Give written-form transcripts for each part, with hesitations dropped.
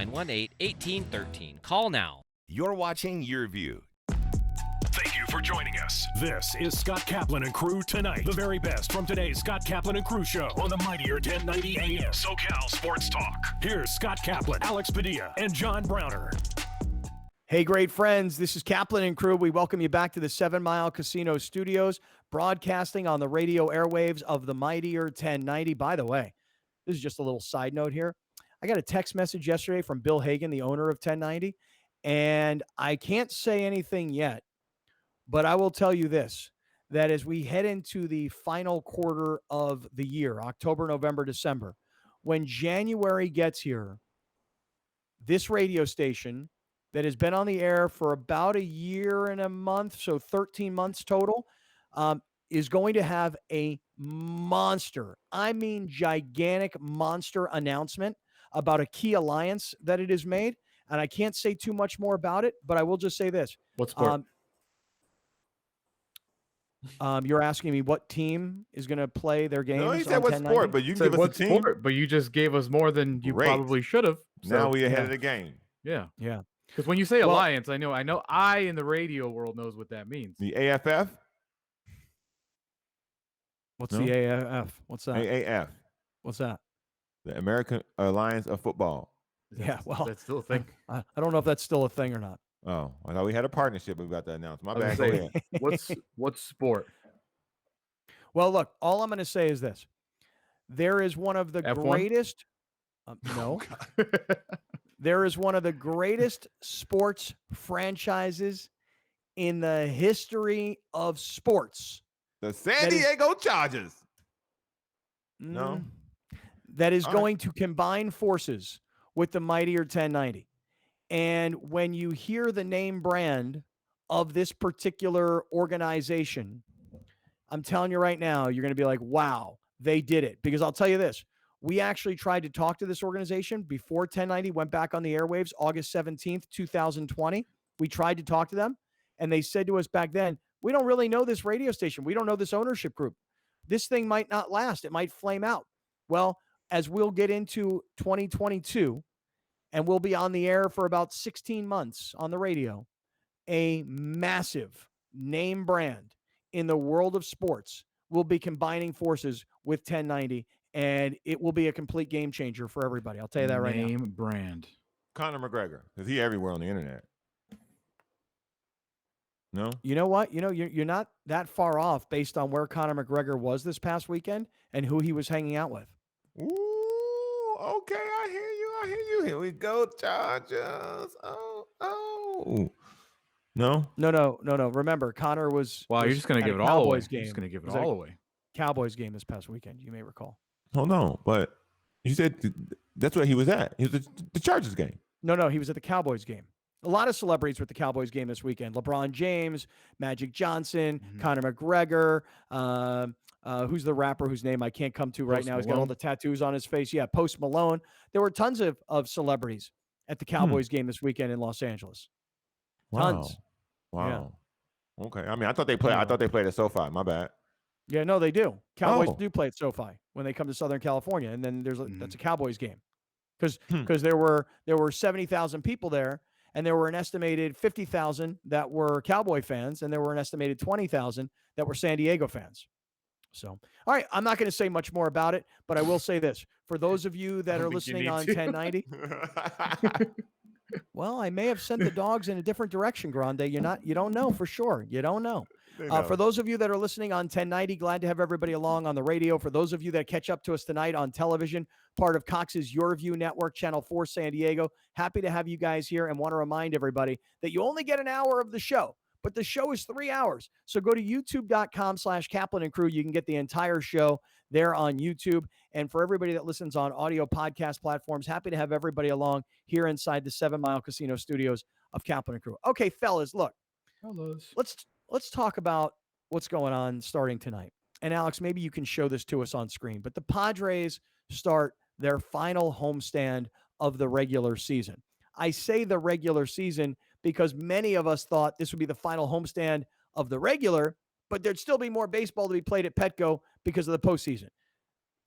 918-1813. Call now. You're watching Your View. Thank you for joining us. This is Scott Kaplan and Crew Tonight. The very best from today's Scott Kaplan and Crew show on the mightier 1090 AM SoCal Sports Talk. Here's Scott Kaplan, Alex Padilla, and John Browner. Hey, great friends. This is Kaplan and Crew. We welcome you back to the 7 Mile Casino Studios, broadcasting on the radio airwaves of the mightier 1090. By the way, this is just a little side note here. I got a text message yesterday from Bill Hagan, the owner of 1090, and I can't say anything yet, but I will tell you this, that as we head into the final quarter of the year, October, November, December, when January gets here, this radio station that has been on the air for about a year and a month, so 13 months total, is going to have a monster, I mean gigantic monster announcement about a key alliance that it has made. And I can't say too much more about it, but I will just say this. What sport? You're asking me what team is going to play their games? No, he said what 1090? sport, but you can give us a team. Sport, but you just gave us more than you probably should have. So, now we ahead of the game. Yeah. Yeah. Because when you say alliance, I know I in the radio world knows what that means. The AFF? What's the AAF? What's that? AAF. What's that? The American Alliance of Football. Yeah, well, that's still a thing. I don't know if that's still a thing or not. Oh, I thought we had a partnership. We got that announced. My bad. Go ahead. What's sport? Well, look, all I'm going to say is this. There is one of the F1? greatest no. There is one of the greatest sports franchises in the history of sports. The San Diego Chargers. No. That is going to combine forces with the mightier 1090. And when you hear the name brand of this particular organization, I'm telling you right now, you're going to be like, wow, they did it. Because I'll tell you this. We actually tried to talk to this organization before 1090 went back on the airwaves, August 17th, 2020. We tried to talk to them, and they said to us back then, we don't really know this radio station. We don't know this ownership group. This thing might not last. It might flame out. Well, as we'll get into 2022, and we'll be on the air for about 16 months on the radio, a massive name brand in the world of sports will be combining forces with 1090, and it will be a complete game changer for everybody. I'll tell you that right now. Name brand. Conor McGregor. Is he everywhere on the internet? No? You know what? You're not that far off based on where Conor McGregor was this past weekend and who he was hanging out with. Ooh, okay. I hear you. Here we go, Chargers. Oh. No? No. Remember, Conor was. Wow, you're just going to give it all away. You're just going to give it all away. Cowboys game this past weekend, you may recall. Oh, no. But you said that's where he was at. He was at the Chargers game. No. He was at the Cowboys game. A lot of celebrities were at the Cowboys game this weekend. LeBron James, Magic Johnson, Conor McGregor. Who's the rapper whose name I can't come to right now? He's got all the tattoos on his face. Yeah, Post Malone. There were tons of celebrities at the Cowboys game this weekend in Los Angeles. Tons. Wow. Yeah. Okay. I mean, I thought they played at SoFi. My bad. Yeah, no, they do. Cowboys do play at SoFi when they come to Southern California, and then that's a Cowboys game because there were 70,000 people there. And there were an estimated 50,000 that were Cowboy fans, and there were an estimated 20,000 that were San Diego fans. So, all right, I'm not going to say much more about it, but I will say this. For those of you that are listening on 1090, well, I may have sent the dogs in a different direction, Grande. You don't know for sure. You don't know. For those of you that are listening on 1090, glad to have everybody along on the radio. For those of you that catch up to us tonight on television, part of Cox's Your View Network, Channel 4 San Diego, happy to have you guys here and want to remind everybody that you only get an hour of the show, but the show is 3 hours. So go to youtube.com/Kaplan and Crew. You can get the entire show there on YouTube. And for everybody that listens on audio podcast platforms, happy to have everybody along here inside the 7 Mile Casino Studios of Kaplan and Crew. Okay, fellas, look. Fellas. Let's talk about what's going on starting tonight. And Alex, maybe you can show this to us on screen, but the Padres start their final homestand of the regular season. I say the regular season because many of us thought this would be the final homestand of the regular, but there'd still be more baseball to be played at Petco because of the postseason.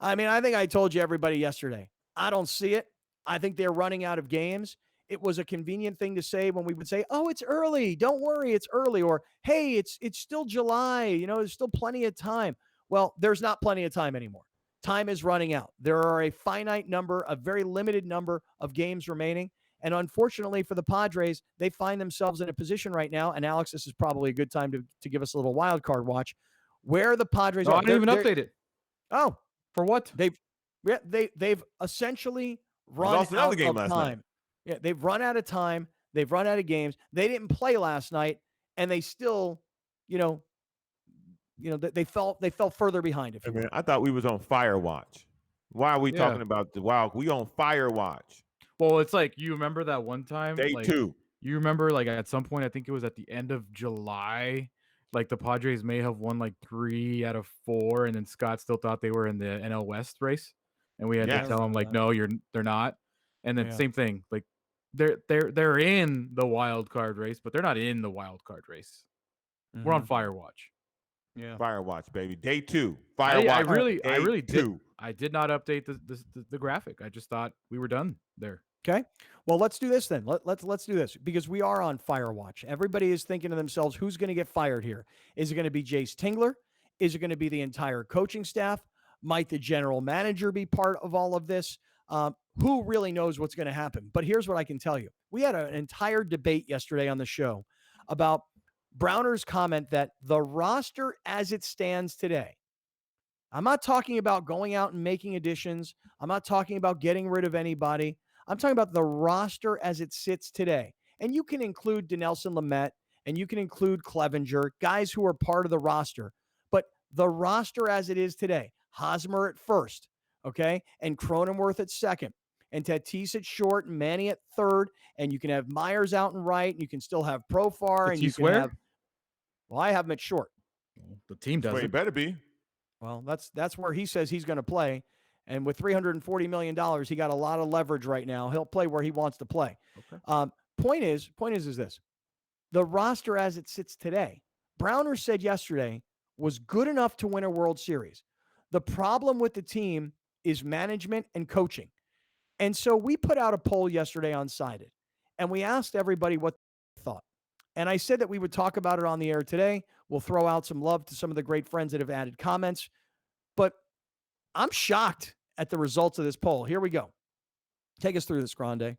I mean, I think I told you everybody yesterday, I don't see it. I think they're running out of games. It was a convenient thing to say when we would say, "Oh, it's early. Don't worry, it's early," or "Hey, it's still July. There's still plenty of time." Well, there's not plenty of time anymore. Time is running out. There are a finite number, a very limited number of games remaining. And unfortunately for the Padres, they find themselves in a position right now. And Alex, this is probably a good time to give us a little wild card watch where the Padres No, are. I didn't even update it. Oh, For what? they've essentially run lost another out game of last time. night. Yeah, they've run out of time. They've run out of games. They didn't play last night, and they still, they fell further behind. If Hey, you man, will. I thought we was on fire watch. Why are we Yeah. talking about the Wild? We on fire watch. Well, it's like you remember that one time, Day like, 2. You remember, like, at some point, I think it was at the end of July, like the Padres may have won like 3 out of 4, and then Scott still thought they were in the NL West race, and we had Yes. to tell him like, no, they're not. And then Yeah. same thing, like they're in the wild card race, but they're not in the wild card race. We're on fire watch. Yeah. Fire watch, baby. Day 2. Fire I watch. really Day did. 2. I did not update the graphic. I just thought we were done there. Okay. Well, let's do this then. Let's do this because we are on fire watch. Everybody is thinking to themselves, who's going to get fired here? Is it going to be Jace Tingler? Is it going to be the entire coaching staff? Might the general manager be part of all of this? Who really knows what's going to happen? But here's what I can tell you. We had an entire debate yesterday on the show about Browner's comment that the roster as it stands today, I'm not talking about going out and making additions. I'm not talking about getting rid of anybody. I'm talking about the roster as it sits today. And you can include Dinelson Lamet and you can include Clevenger, guys who are part of the roster. But the roster as it is today, Hosmer at first, okay, and Cronenworth at second, and Tatis at short, and Manny at third, and you can have Myers out and right, and you can still have Profar, and you Tatis can where? have. Well, I have him at short. The team Well, does it it. better be. Well, that's where he says he's going to play. And with $340 million, he got a lot of leverage right now. He'll play where he wants to play. Okay. Point is this. The roster as it sits today, Browner said yesterday, was good enough to win a World Series. The problem with the team is management and coaching. And so we put out a poll yesterday on Sided, and we asked everybody what they thought. And I said that we would talk about it on the air today. We'll throw out some love to some of the great friends that have added comments. But I'm shocked at the results of this poll. Here we go. Take us through this, Grande.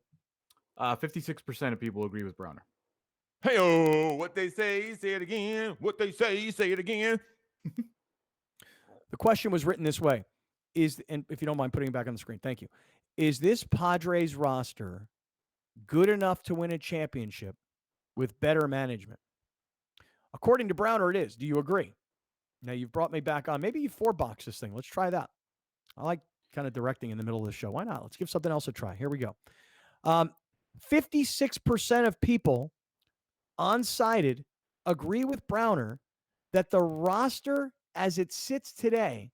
56% of people agree with Browner. Hey, what they say it again. What they say it again. The question was written this way. And if you don't mind putting it back on the screen, thank you. Is this Padres roster good enough to win a championship with better management? According to Browner, it is. Do you agree? Now, you've brought me back on. Maybe you 4-box this thing. Let's try that. I like kind of directing in the middle of the show. Why not? Let's give something else a try. Here we go. 56% of people on Sided agree with Browner that the roster as it sits today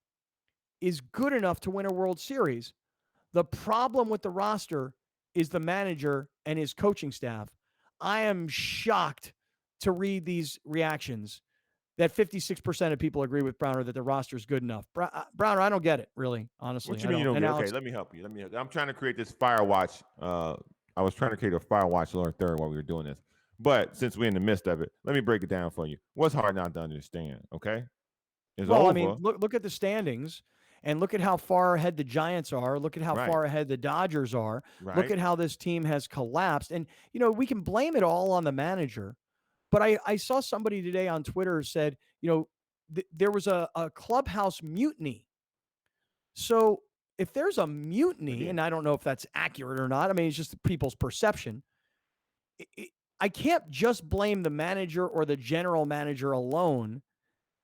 is good enough to win a World Series. The problem with the roster is the manager and his coaching staff. I am shocked to read these reactions that 56% of people agree with Browner that the roster is good enough. Browner, I don't get it, really, honestly. What you mean you don't get it? Okay, let me help you. I'm trying to create this fire watch. I was trying to create a fire watch Lord Third while we were doing this. But since we're in the midst of it, let me break it down for you. What's hard not to understand, okay? It's over. I mean, look at the standings and look at how far ahead the Giants are. Look at how far ahead the Dodgers are. Right. Look at how this team has collapsed. And, we can blame it all on the manager. But I saw somebody today on Twitter said, there was a clubhouse mutiny. So if there's a mutiny, and I don't know if that's accurate or not, I mean, it's just people's perception. I can't just blame the manager or the general manager alone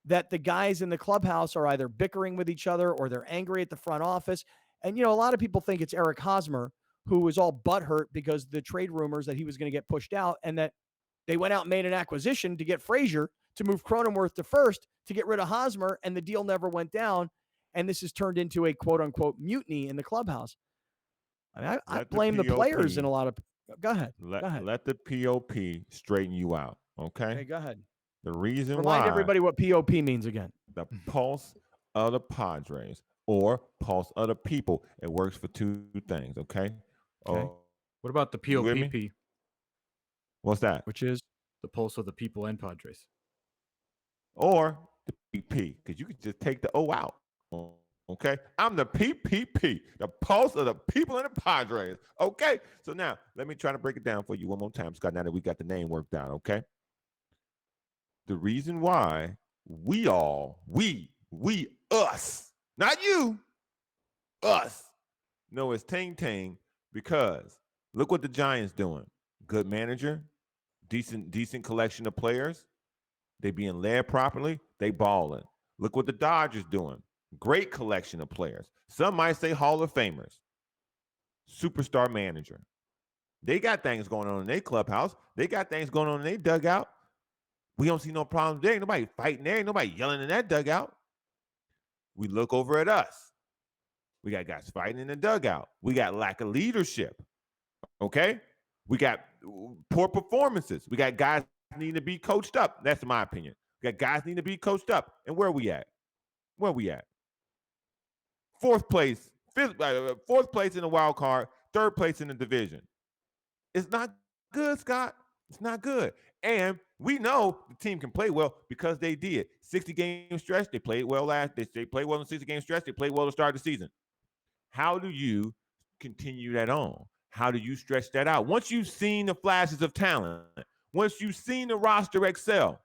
that the guys in the clubhouse are either bickering with each other or they're angry at the front office. And, a lot of people think it's Eric Hosmer who was all butthurt because the trade rumors that he was going to get pushed out and that they went out and made an acquisition to get Frazier to move Cronenworth to first to get rid of Hosmer, and the deal never went down. And this has turned into a quote-unquote mutiny in the clubhouse. I mean, I blame the players in a lot of – go ahead. Go ahead. Let the POP straighten you out, okay? Okay, go ahead. The reason Remind why everybody what POP means again. the pulse of the Padres or pulse of the people, it works for two things, okay? Okay. Oh, What about the You with me? POPP, what's that? Which is the Pulse of the People and Padres? Or the PP, because you could just take the O out. Okay, I'm the PPP, the pulse of the people in the Padres. Okay, so now let me try to break it down for you one more time, Scott. Now that we got the name worked out, okay. The reason why us, not you, us, know it's Ting Ting because look what the Giants doing. Good manager, decent collection of players. They being led properly. They balling. Look what the Dodgers doing. Great collection of players. Some might say Hall of Famers. Superstar manager. They got things going on in their clubhouse. They got things going on in their dugout. We don't see no problems there. Ain't nobody fighting there. Ain't nobody yelling in that dugout. We look over at us. We got guys fighting in the dugout. We got lack of leadership. Okay? We got poor performances. We got guys need to be coached up. That's my opinion. We got guys need to be coached up. And where are we at? Where are we at? Fourth place in the wild card, third place in the division. It's not good, Scott. It's not good. And we know the team can play well because they did. 60-game stretch, they played well they played well in the 60-game stretch, they played well to start the season. How do you continue that on? How do you stretch that out? Once you've seen the flashes of talent, once you've seen the roster excel,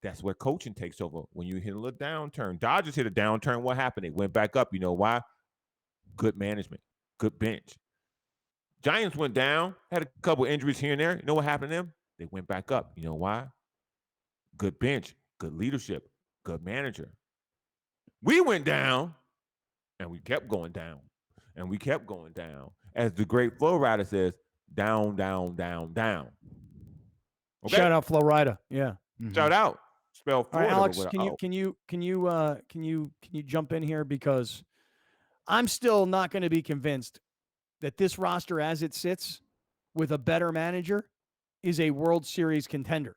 that's where coaching takes over. When you hit a little downturn, Dodgers hit a downturn. What happened? They went back up. You know why? Good management, good bench. Giants went down, had a couple injuries here and there. You know what happened to them? They went back up. You know why? Good bench, good leadership, good manager. We went down, and we kept going down, and we kept going down. As the great Flow Rider says, down, down, down, down. Okay? shout out Florida. Yeah. Shout out. Spell All right, Florida. Alex, with a can O. you jump in here, because I'm still not going to be convinced that this roster as it sits with a better manager is a World Series contender.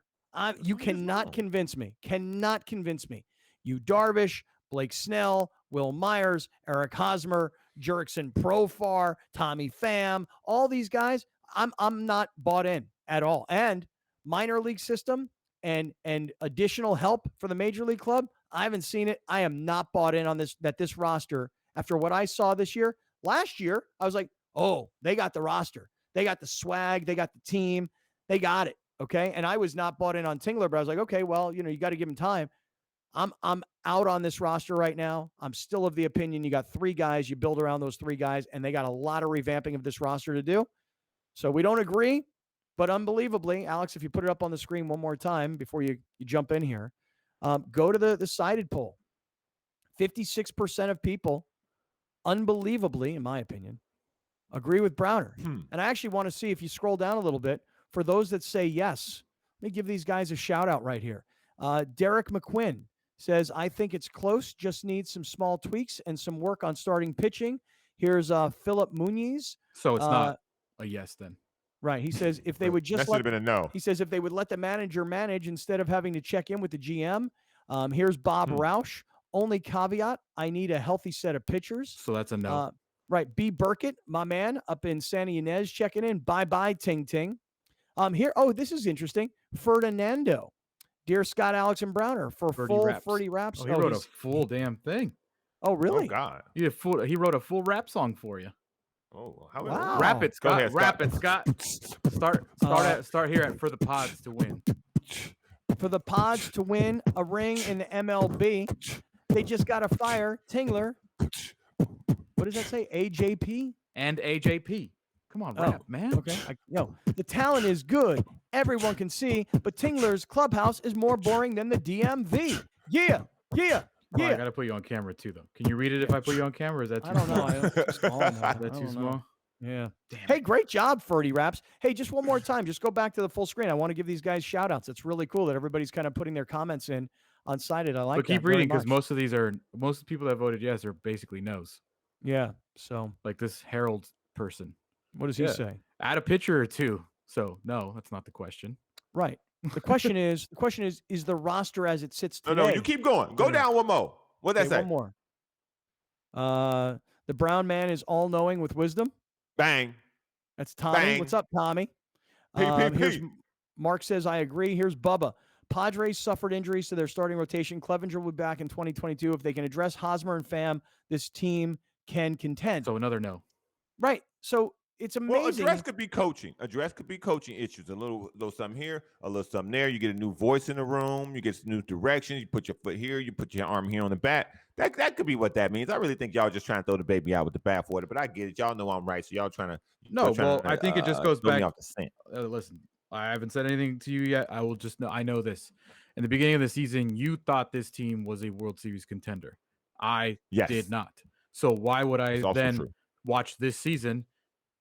You cannot convince me. Cannot convince me. You Darvish, Blake Snell, Will Myers, Eric Hosmer, Jurickson Profar, Tommy Pham, all these guys, I'm not bought in at all. And minor league system and additional help for the major league club, I haven't seen it. I am not bought in on this, that this roster, after what I saw this year. Last year, I was like, oh, they got the roster. They got the swag. They got the team. They got it. Okay. And I was not bought in on Tingler, but I was like, okay, well, you got to give him time. I'm out on this roster right now. I'm still of the opinion you got three guys. You build around those three guys, and they got a lot of revamping of this roster to do. So we don't agree, but unbelievably, Alex, if you put it up on the screen one more time before you jump in here, go to the sided poll. 56% of people, unbelievably, in my opinion, agree with Browner. And I actually want to see, if you scroll down a little bit, for those that say yes, let me give these guys a shout out right here. Derek McQuinn says, I think it's close, just needs some small tweaks and some work on starting pitching. Here's Philip Muniz. So it's not a yes then. Right. He says if they would just that should have been a no. He says if they would let the manager manage instead of having to check in with the GM. Here's Bob Roush. Only caveat, I need a healthy set of pitchers. So that's a no. Right. B. Burkett, my man, up in Santa Ynez, checking in. Bye-bye, Ting Ting. Here, this is interesting. Ferdinando. Dear Scott, Alex, and Browner, for full raps. 30 raps. Oh, he wrote a full damn thing. Oh, really? Oh, God. He wrote a full rap song for you. Oh, how Wow. Rap it, Scott. Go ahead, Rap it, Scott. Start here at for the Pods to win. For the Pods to win a ring in the MLB, they just got to fire Tingler. What does that say? AJP? And AJP. Come on, rap, man. Okay. The talent is good. Everyone can see, but Tingler's clubhouse is more boring than the DMV. Yeah. Oh, I got to put you on camera too, though. Can you read it if I put you on camera? Or is that too small? I don't know. It's small, Is that too small? Yeah. Damn Hey, it. great job, Ferdy Raps. Hey, just one more time. Just go back to the full screen. I want to give these guys shout outs. It's really cool that everybody's kind of putting their comments in on Sided. I like But that. keep very reading, because much. most of the people that voted yes are basically no's. Yeah. So Like this Harold person. what does he say? Add a pitcher or two. So no, that's not the question. Right. The question is the roster as it sits today? No, you keep going. Go down one more. What'd that say? One more. The brown man is all knowing with wisdom. Bang. That's Tommy. Bang. What's up, Tommy? Here's PPP. Mark says, I agree. Here's Bubba. Padres suffered injuries to their starting rotation. Clevenger will be back in 2022. If they can address Hosmer and Pham, this team can contend. So another no. Right. So it's amazing. Well, address could be coaching. Address could be coaching issues. A little something here, a little something there. You get a new voice in the room. You get some new direction. You put your foot here. You put your arm here on the bat. That could be what that means. I really think y'all just trying to throw the baby out with the bathwater, but I get it. Y'all know I'm right, so y'all trying to. No, well, I think it just goes throw me back. off the scent. Listen, I haven't said anything to you yet. I will just know. I know this. In the beginning of the season, you thought this team was a World Series contender. I did not. So why would I then watch this season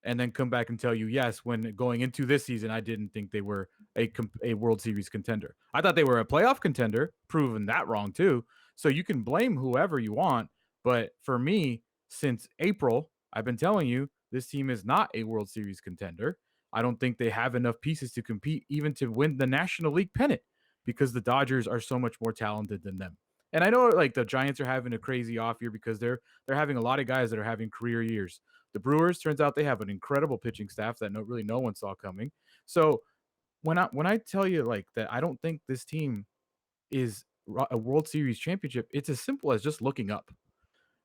and then come back and tell you, yes, when going into this season, I didn't think they were a World Series contender. I thought they were a playoff contender, proven that wrong too. So you can blame whoever you want. But for me, since April, I've been telling you, this team is not a World Series contender. I don't think they have enough pieces to compete even to win the National League pennant because the Dodgers are so much more talented than them. And I know like the Giants are having a crazy off year because they're having a lot of guys that are having career years. The Brewers, turns out they have an incredible pitching staff that no one saw coming. So when I tell you like that, I don't think this team is a World Series championship. It's as simple as just looking up.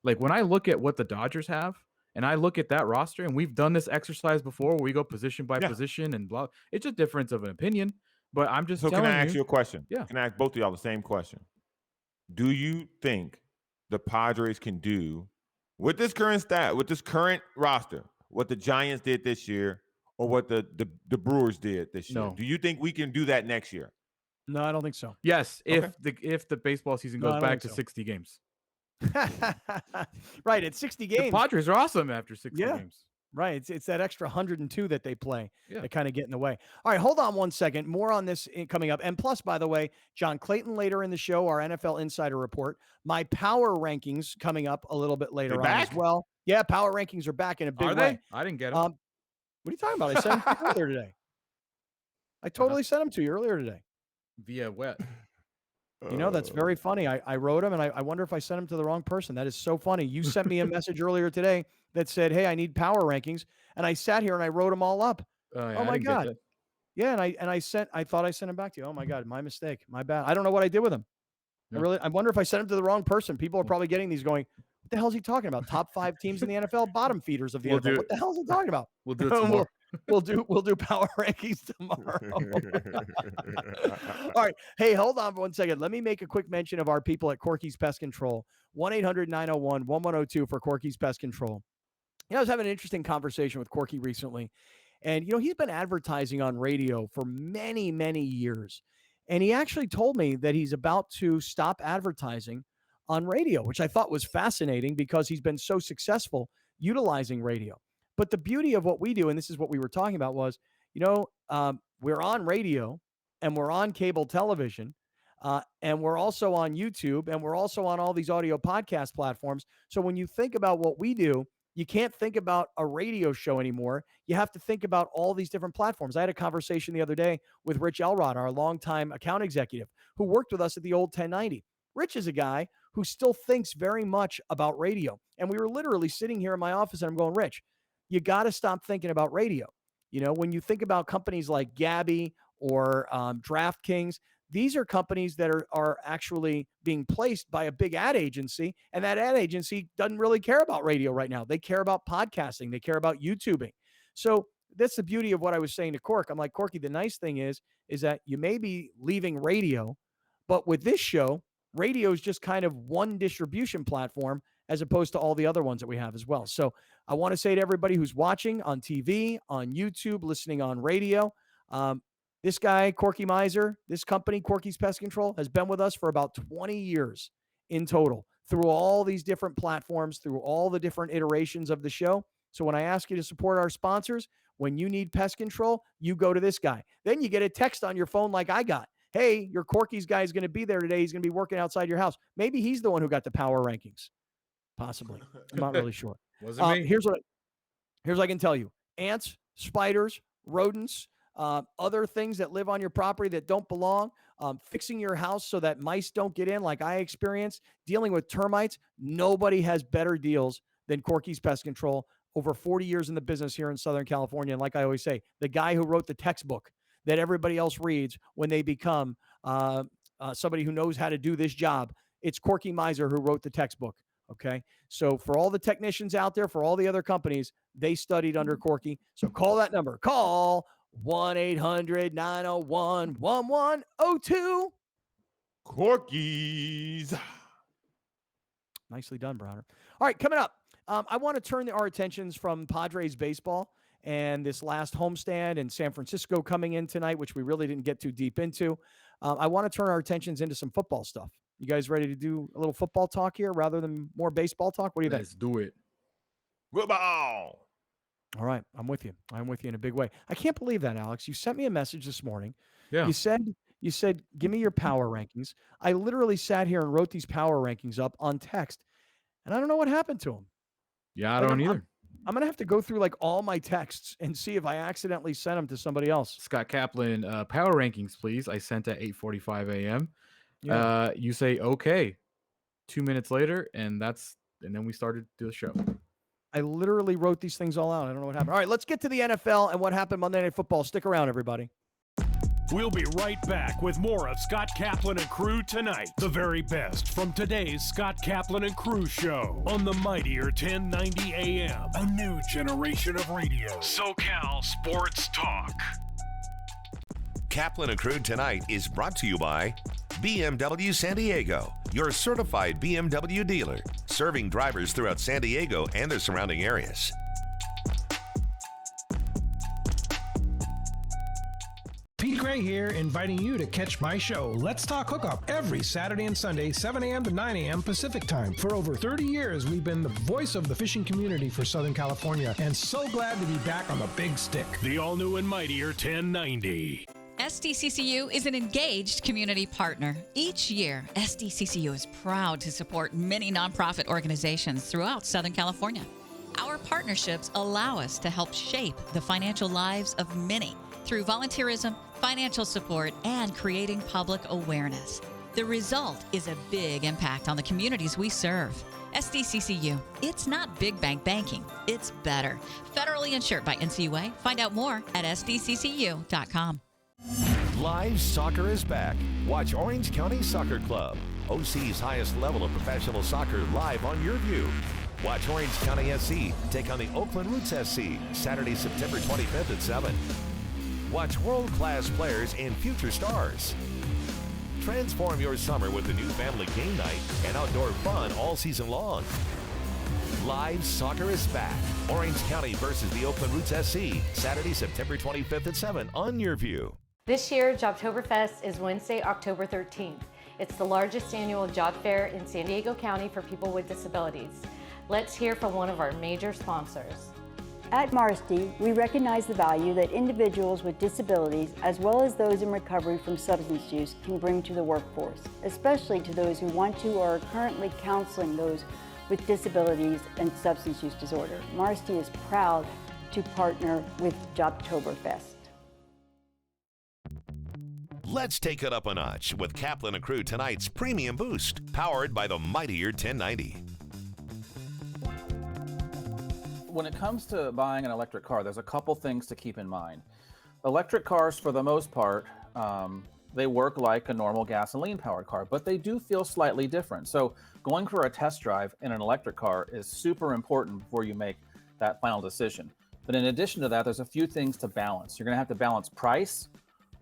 Like when I look at what the Dodgers have and I look at that roster, and we've done this exercise before where we go position by position and blah. It's a difference of an opinion, but I'm just telling you. So can I ask you a question? Yeah. Can I ask both of y'all the same question? Do you think the Padres can do with this current roster, what the Giants did this year or what the Brewers did this year? No. Do you think we can do that next year? No, I don't think so. Yes, if the baseball season goes back to 60 games. Right, it's 60 games. The Padres are awesome after 60 games. Right. It's that extra 102 that they play that kind of get in the way. All right, hold on one second. More on this coming up. And plus, by the way, John Clayton later in the show, our NFL Insider Report. My power rankings coming up a little bit later on as well. Yeah, power rankings are back in a big way. I didn't get them. What are you talking about? I sent them to you earlier today. I totally sent them to you earlier today. Via what? You know, that's very funny. I wrote them, and I wonder if I sent them to the wrong person. That is so funny. You sent me a message earlier today that said, hey, I need power rankings. And I sat here and I wrote them all up. Oh my God. Yeah, and I thought I sent them back to you. Oh my God, my mistake. My bad. I don't know what I did with them. Yeah. I wonder if I sent them to the wrong person. People are probably getting these going, what the hell is he talking about? Top 5 teams in the NFL, bottom feeders of the NFL. What the hell is he talking about? We'll do it tomorrow. We'll do power rankings tomorrow. All right. Hey, hold on for 1 second. Let me make a quick mention of our people at Corky's Pest Control. 1-800-901-1102 for Corky's Pest Control. You know, I was having an interesting conversation with Corky recently. And, you know, he's been advertising on radio for many, many years. And he actually told me that he's about to stop advertising on radio, which I thought was fascinating because he's been so successful utilizing radio. But the beauty of what we do, and this is what we were talking about, was, you know, we're on radio and we're on cable television and we're also on YouTube and we're also on all these audio podcast platforms. So when you think about what we do, you can't think about a radio show anymore. You have to think about all these different platforms. I had a conversation the other day with Rich Elrod, our longtime account executive, who worked with us at the old 1090. Rich is a guy who still thinks very much about radio. And we were literally sitting here in my office and I'm going, Rich, you got to stop thinking about radio. You know, when you think about companies like Gabby or DraftKings, these are companies that are actually being placed by a big ad agency, and that ad agency doesn't really care about radio right now. They care about podcasting. They care about YouTubing. So that's the beauty of what I was saying to Cork. I'm like, Corky, the nice thing is that you may be leaving radio, but with this show, radio is just kind of one distribution platform as opposed to all the other ones that we have as well. So I want to say to everybody who's watching on TV, on YouTube, listening on radio, this guy, Corky Miser, this company, Corky's Pest Control, has been with us for about 20 years in total through all these different platforms, through all the different iterations of the show. So when I ask you to support our sponsors, when you need pest control, you go to this guy. Then you get a text on your phone like I got. Hey, your Corky's guy is going to be there today. He's going to be working outside your house. Maybe he's the one who got the power rankings. Possibly. I'm not really sure. Wasn't me. Here's what I can tell you. Ants, spiders, rodents, other things that live on your property that don't belong, fixing your house so that mice don't get in like I experienced, dealing with termites. Nobody has better deals than Corky's Pest Control over 40 years in the business here in Southern California. And like I always say, the guy who wrote the textbook that everybody else reads when they become somebody who knows how to do this job, it's Corky Miser who wrote the textbook. Okay. So for all the technicians out there, for all the other companies, they studied under Corky. So call that number. Call 1-800-901-1102. Corky's. Nicely done, Browner. All right, coming up, I want to turn our attentions from Padres baseball and this last homestand in San Francisco coming in tonight, which we really didn't get too deep into. I want to turn our attentions into some football stuff. You guys ready to do a little football talk here rather than more baseball talk? What do you think? Let's do it. Football. All right, I'm with you. I'm with you in a big way. I can't believe that, Alex. You sent me a message this morning. Yeah. You said, give me your power rankings. I literally sat here and wrote these power rankings up on text, and I don't know what happened to them. Yeah, I don't either. I'm going to have to go through like all my texts and see if I accidentally sent them to somebody else. Scott Kaplan, power rankings, please. I sent at 8:45 a.m. Yeah. You say, okay, 2 minutes later, and then we started the show. I literally wrote these things all out. I don't know what happened. All right, let's get to the NFL and what happened Monday Night Football. Stick around, everybody. We'll be right back with more of Scott Kaplan and Crew tonight. The very best from today's Scott Kaplan and Crew show on the mightier 1090 AM. A new generation of radio. SoCal Sports Talk. Kaplan and Crew tonight is brought to you by BMW San Diego, your certified BMW dealer, serving drivers throughout San Diego and the surrounding areas. Pete Gray here, inviting you to catch my show, Let's Talk Hookup, every Saturday and Sunday, 7 a.m. to 9 a.m. Pacific Time. For over 30 years, we've been the voice of the fishing community for Southern California, and so glad to be back on the big stick. The all-new and mightier 1090. SDCCU is an engaged community partner. Each year, SDCCU is proud to support many nonprofit organizations throughout Southern California. Our partnerships allow us to help shape the financial lives of many through volunteerism, financial support, and creating public awareness. The result is a big impact on the communities we serve. SDCCU, it's not big bank banking, it's better. Federally insured by NCUA. Find out more at sdccu.com. Live soccer is back. Watch Orange County Soccer Club, OC's highest level of professional soccer, live on your view. Watch Orange County SC take on the Oakland Roots SC Saturday, September 25th at 7. Watch world-class players and future stars. Transform your summer with the new family game night and outdoor fun all season long. Live soccer is back. Orange County versus the Oakland Roots SC Saturday, September 25th at 7 on your view. This year, Jobtoberfest is Wednesday, October 13th. It's the largest annual job fair in San Diego County for people with disabilities. Let's hear from one of our major sponsors. At Marsty, we recognize the value that individuals with disabilities, as well as those in recovery from substance use, can bring to the workforce, especially to those who want to or are currently counseling those with disabilities and substance use disorder. Marsty is proud to partner with Jobtoberfest. Let's take it up a notch with Kaplan and Crew tonight's Premium Boost, powered by the mightier 1090. When it comes to buying an electric car, there's a couple things to keep in mind. Electric cars, for the most part, they work like a normal gasoline-powered car, but they do feel slightly different. So going for a test drive in an electric car is super important before you make that final decision. But in addition to that, there's a few things to balance. You're going to have to balance price,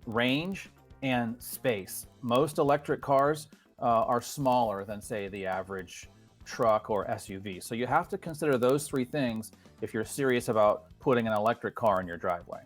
range, and space. Most electric cars are smaller than, say, the average truck or SUV. So you have to consider those three things if you're serious about putting an electric car in your driveway.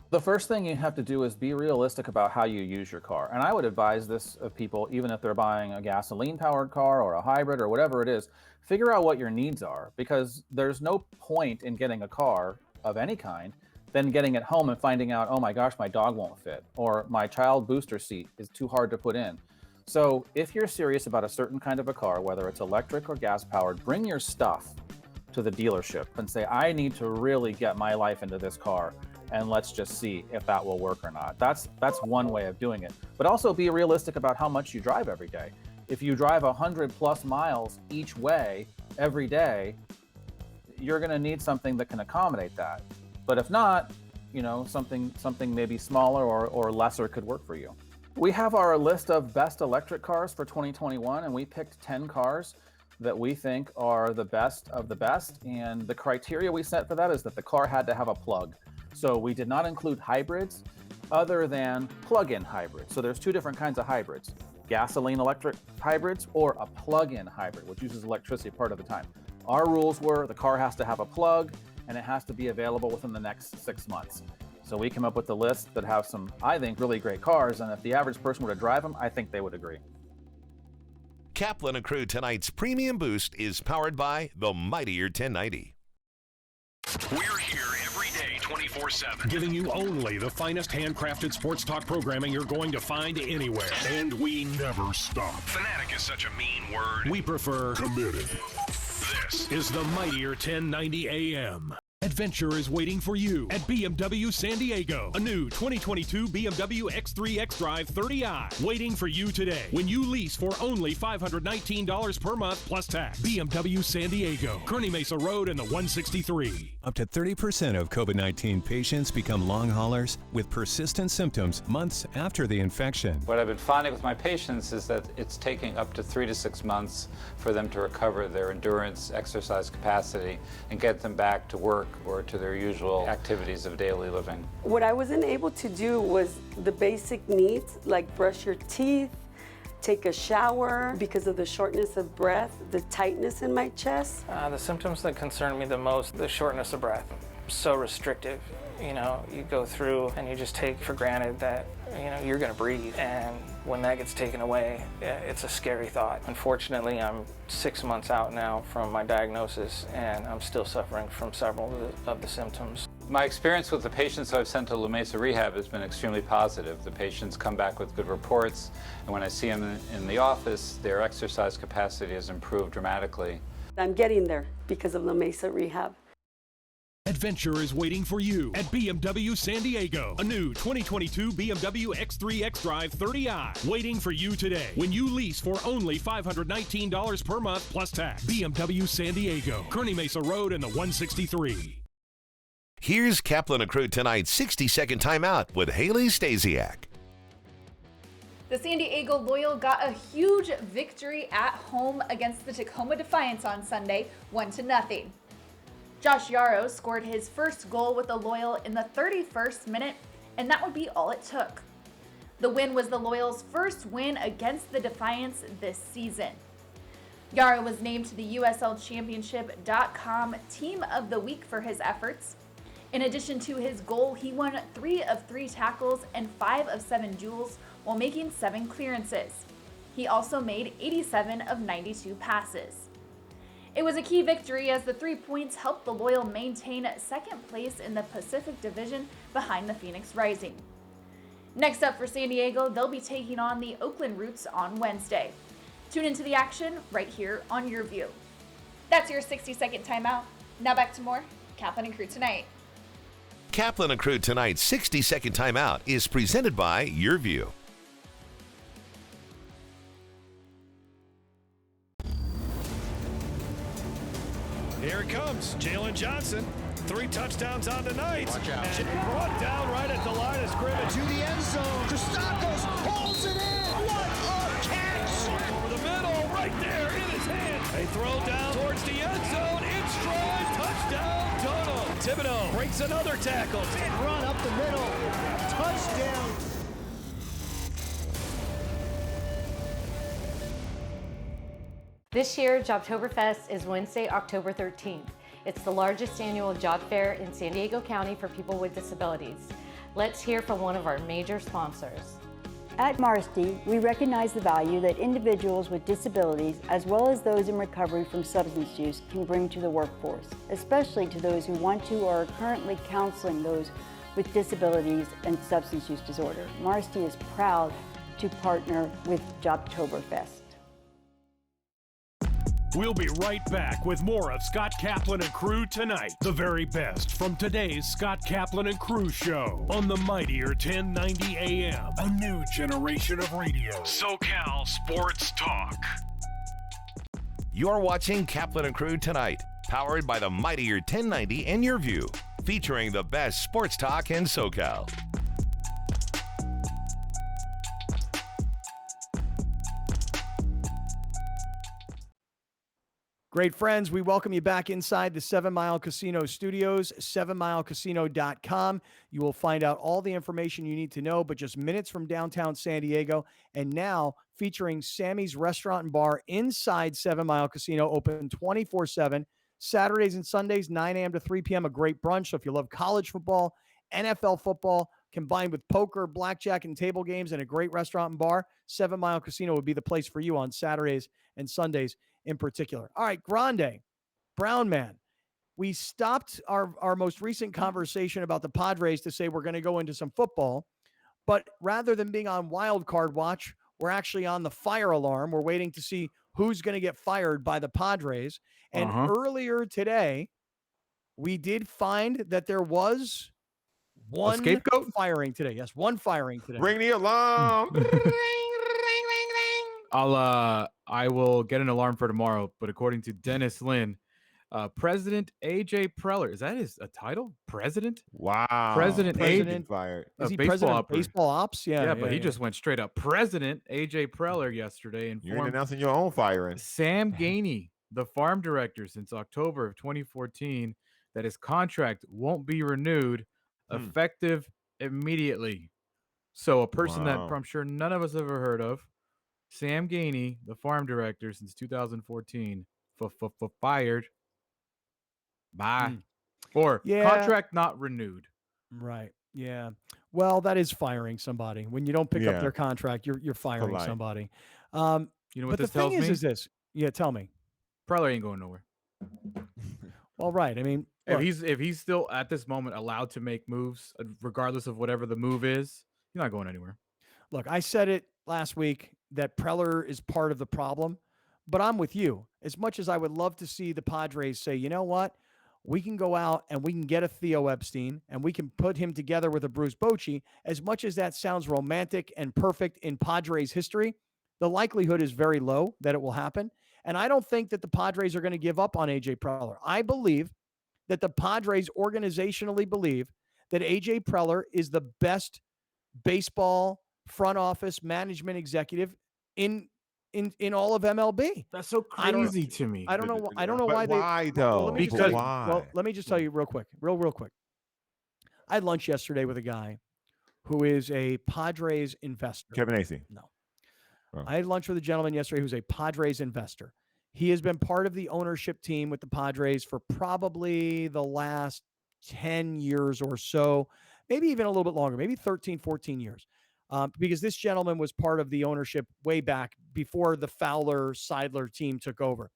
The first thing you have to do is be realistic about how you use your car. And I would advise this of people, even if they're buying a gasoline-powered car or a hybrid or whatever it is, figure out what your needs are, because there's no point in getting a car of any kind then getting it home and finding out, oh my gosh, my dog won't fit, or my child booster seat is too hard to put in. So if you're serious about a certain kind of a car, whether it's electric or gas powered, bring your stuff to the dealership and say, I need to really get my life into this car, and let's just see if that will work or not. That's one way of doing it. But also be realistic about how much you drive every day. If you drive 100+ miles each way every day, you're going to need something that can accommodate that. But if not, something maybe smaller or lesser could work for you. We have our list of best electric cars for 2021, and we picked 10 cars that we think are the best of the best. And the criteria we set for that is that the car had to have a plug. So we did not include hybrids other than plug-in hybrids. So there's two different kinds of hybrids: gasoline electric hybrids or a plug-in hybrid, which uses electricity part of the time. Our rules were the car has to have a plug and it has to be available within the next 6 months. So we came up with a list that have some, I think, really great cars. And if the average person were to drive them, I think they would agree. Kaplan and Crew tonight's Premium Boost is powered by the mightier 1090. We're here every day, 24/7, giving you only the finest handcrafted sports talk programming you're going to find anywhere. And we never stop. Fanatic is such a mean word. We prefer committed. This is the mightier 1090 AM. Adventure is waiting for you at BMW San Diego. A new 2022 BMW X3 xDrive 30i waiting for you today when you lease for only $519 per month plus tax. BMW San Diego, Kearney Mesa Road and the 163. Up to 30% of COVID-19 patients become long haulers with persistent symptoms months after the infection. What I've been finding with my patients is that it's taking up to 3 to 6 months for them to recover their endurance, exercise capacity, and get them back to work or to their usual activities of daily living. What I wasn't able to do was the basic needs, like brush your teeth, take a shower, because of the shortness of breath, the tightness in my chest. The symptoms that concern me the most, the shortness of breath. So restrictive. You go through and you just take for granted that, you're gonna breathe. And when that gets taken away, it's a scary thought. Unfortunately, I'm 6 months out now from my diagnosis, and I'm still suffering from several of the symptoms. My experience with the patients I've sent to La Mesa Rehab has been extremely positive. The patients come back with good reports, and when I see them in the office, their exercise capacity has improved dramatically. I'm getting there because of La Mesa Rehab. Adventure is waiting for you at BMW San Diego. A new 2022 BMW X3 xDrive 30i waiting for you today when you lease for only $519 per month plus tax. BMW San Diego, Kearney Mesa Road and the 163. Here's Kaplan and Crew tonight's 60-second timeout with Haley Stasiak. The San Diego Loyal got a huge victory at home against the Tacoma Defiance on Sunday, 1-0. Josh Yarrow scored his first goal with the Loyal in the 31st minute, and that would be all it took. The win was the Loyal's first win against the Defiance this season. Yarrow was named to the USLChampionship.com Team of the Week for his efforts. In addition to his goal, he won 3 of 3 tackles and 5 of 7 duels while making 7 clearances. He also made 87 of 92 passes. It was a key victory as the 3 points helped the Loyal maintain second place in the Pacific Division behind the Phoenix Rising. Next up for San Diego, they'll be taking on the Oakland Roots on Wednesday. Tune into the action right here on Your View. That's your 60-second timeout. Now back to more Kaplan and Crew Tonight. Kaplan and Crew tonight's 60-second timeout is presented by Your View. Here it comes, Jalen Johnson. 3 touchdowns on the night. Watch out. And brought down right at the line of scrimmage. To the end zone. Christakis pulls it in. What a catch! Over the middle, right there in his hand. They throw down towards the end zone. In stride, touchdown, Dono. Thibodeau breaks another tackle. Big run up the middle. Touchdown. This year, Jobtoberfest is Wednesday, October 13th. It's the largest annual job fair in San Diego County for people with disabilities. Let's hear from one of our major sponsors. At Marsty, we recognize the value that individuals with disabilities, as well as those in recovery from substance use, can bring to the workforce, especially to those who want to or are currently counseling those with disabilities and substance use disorder. Marsty is proud to partner with Jobtoberfest. We'll be right back with more of Scott Kaplan and Crew Tonight. The very best from today's Scott Kaplan and Crew show on the mightier 1090 AM. A new generation of radio. SoCal Sports Talk. You're watching Kaplan and Crew tonight, powered by the mightier 1090 in your view, featuring the best sports talk in SoCal. Great friends, we welcome you back inside the 7 Mile Casino studios, 7milecasino.com. You will find out all the information you need to know, but just minutes from downtown San Diego. And now featuring Sammy's Restaurant and Bar inside 7 Mile Casino, open 24/7, Saturdays and Sundays, 9 a.m. to 3 p.m., a great brunch. So if you love college football, NFL football, combined with poker, blackjack, and table games, and a great restaurant and bar, 7 Mile Casino would be the place for you on Saturdays and Sundays in particular. All right, Grande, Brown Man. We stopped our most recent conversation about the Padres to say we're going to go into some football, but rather than being on wild card watch, we're actually on the fire alarm. We're waiting to see who's going to get fired by the Padres. And earlier today, we did find that there was one scapegoat firing today. Yes, one firing today. Ring the alarm. I will get an alarm for tomorrow, but according to Dennis Lynn, President AJ Preller, is that a title? President? Wow. President fired. Is he president of baseball ops? Yeah, but he just went straight up. President AJ Preller yesterday You're informed announcing your own firing. Sam Gainey, the farm director since October of 2014, that his contract won't be renewed effective immediately. So a person that I'm sure none of us ever heard of, Sam Gainey, the farm director since 2014, fired. Bye. Or contract not renewed. Right. Yeah. Well, that is firing somebody. When you don't pick up their contract, you're firing somebody. You know what but this the thing tells me? is this. Yeah, tell me. Preller ain't going nowhere. Well, right. I mean, if he's still at this moment allowed to make moves, regardless of whatever the move is, he's not going anywhere. Look, I said it last week that Preller is part of the problem, but I'm with you. As much as I would love to see the Padres say, you know what, we can go out and we can get a Theo Epstein and we can put him together with a Bruce Bochy, as much as that sounds romantic and perfect in Padres history, the likelihood is very low that it will happen. And I don't think that the Padres are going to give up on AJ Preller. I believe that the Padres organizationally believe that AJ Preller is the best baseball front office management executive in all of MLB. That's so crazy to me. I don't know. I don't know why Why though? Well, let me just tell you real quick. I had lunch yesterday with a guy who is a Padres investor. Kevin Acey. No. I had lunch with a gentleman yesterday who's a Padres investor. He has been part of the ownership team with the Padres for probably the last 10 years or so, maybe even a little bit longer, maybe 13, 14 years. Because this gentleman was part of the ownership way back before the Fowler-Seidler team took over.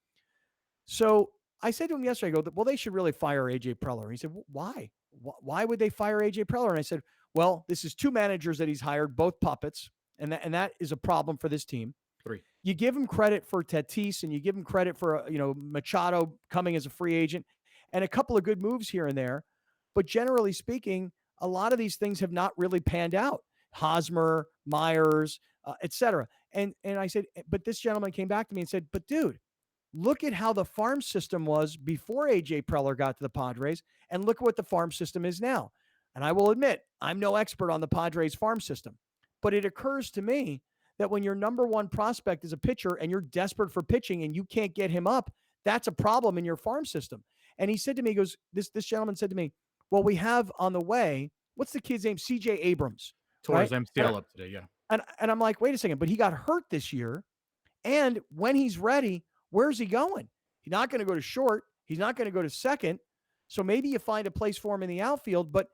So I said to him yesterday, I go, well, they should really fire AJ Preller. And he said, why? Why would they fire AJ Preller? And I said, well, this is two managers that he's hired, both puppets, and that is a problem for this team. 3. You give him credit for Tatis, and you give him credit for Machado coming as a free agent, and a couple of good moves here and there. But generally speaking, a lot of these things have not really panned out. Hosmer, Myers, et cetera. And I said, but this gentleman came back to me and said, but dude, look at how the farm system was before AJ Preller got to the Padres, and look at what the farm system is now. And I will admit, I'm no expert on the Padres farm system, but it occurs to me that when your number one prospect is a pitcher and you're desperate for pitching and you can't get him up, that's a problem in your farm system. And he said to me, he goes, this gentleman said to me, well, we have on the way, what's the kid's name? CJ Abrams. Tore his MCL up today, yeah. And I'm like, wait a second, but he got hurt this year. And when he's ready, where's he going? He's not going to go to short. He's not going to go to second. So maybe you find a place for him in the outfield, but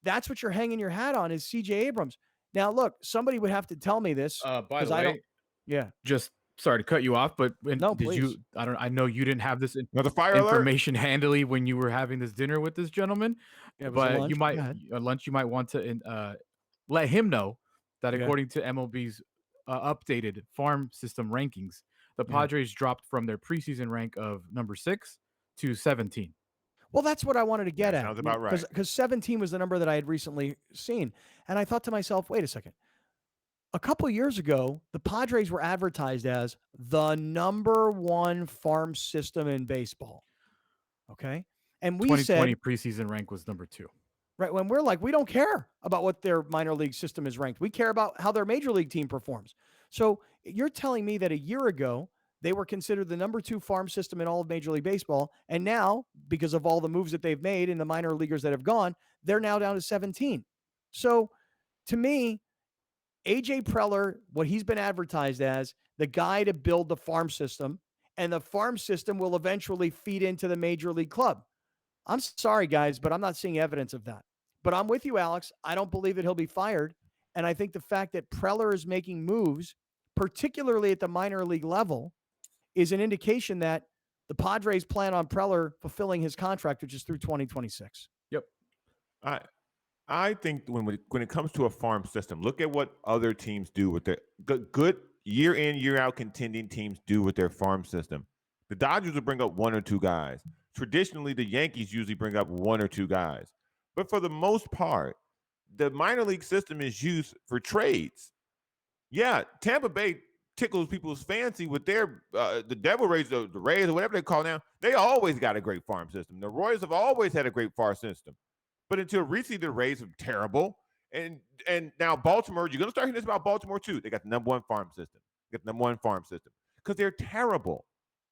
that's what you're hanging your hat on is CJ Abrams. Now, look, somebody would have to tell me this. By the way, just sorry to cut you off, but please. I know you didn't have this fire information handily when you were having this dinner with this gentleman, but lunch. You might want to let him know that according to MLB's updated farm system rankings, the Padres dropped from their preseason rank of number 6 to 17. Well, that's what I wanted to get at. Sounds about right. Because 17 was the number that I had recently seen. And I thought to myself, wait a second. a couple of years ago, the Padres were advertised as the #1 farm system in baseball. Okay. And we 2020 said preseason rank was number 2. Right. When we're like, we don't care about what their minor league system is ranked. We care about how their major league team performs. So you're telling me that a year ago, they were considered the #2 farm system in all of Major League Baseball. And now, because of all the moves that they've made and the minor leaguers that have gone, they're now down to 17. So to me, AJ Preller, what he's been advertised as, the guy to build the farm system, and the farm system will eventually feed into the major league club. I'm sorry, guys, but I'm not seeing evidence of that. But I'm with you, Alex. I don't believe that he'll be fired. And I think the fact that Preller is making moves, particularly at the minor league level, is an indication that the Padres plan on Preller fulfilling his contract, which is through 2026. Yep. I think when it comes to a farm system, look at what other teams do with their good year in, year out contending teams do with their farm system. The Dodgers will bring up 1 or 2 guys. Traditionally, the Yankees usually bring up 1 or 2 guys. But for the most part, the minor league system is used for trades. Yeah, Tampa Bay tickles people's fancy with their the Devil Rays, the Rays, or whatever they call now. They always got a great farm system. The Royals have always had a great farm system. But until recently, the Rays are terrible. And now Baltimore, you're going to start hearing this about Baltimore too. They got the #1 farm system. They got the #1 farm system because they're terrible.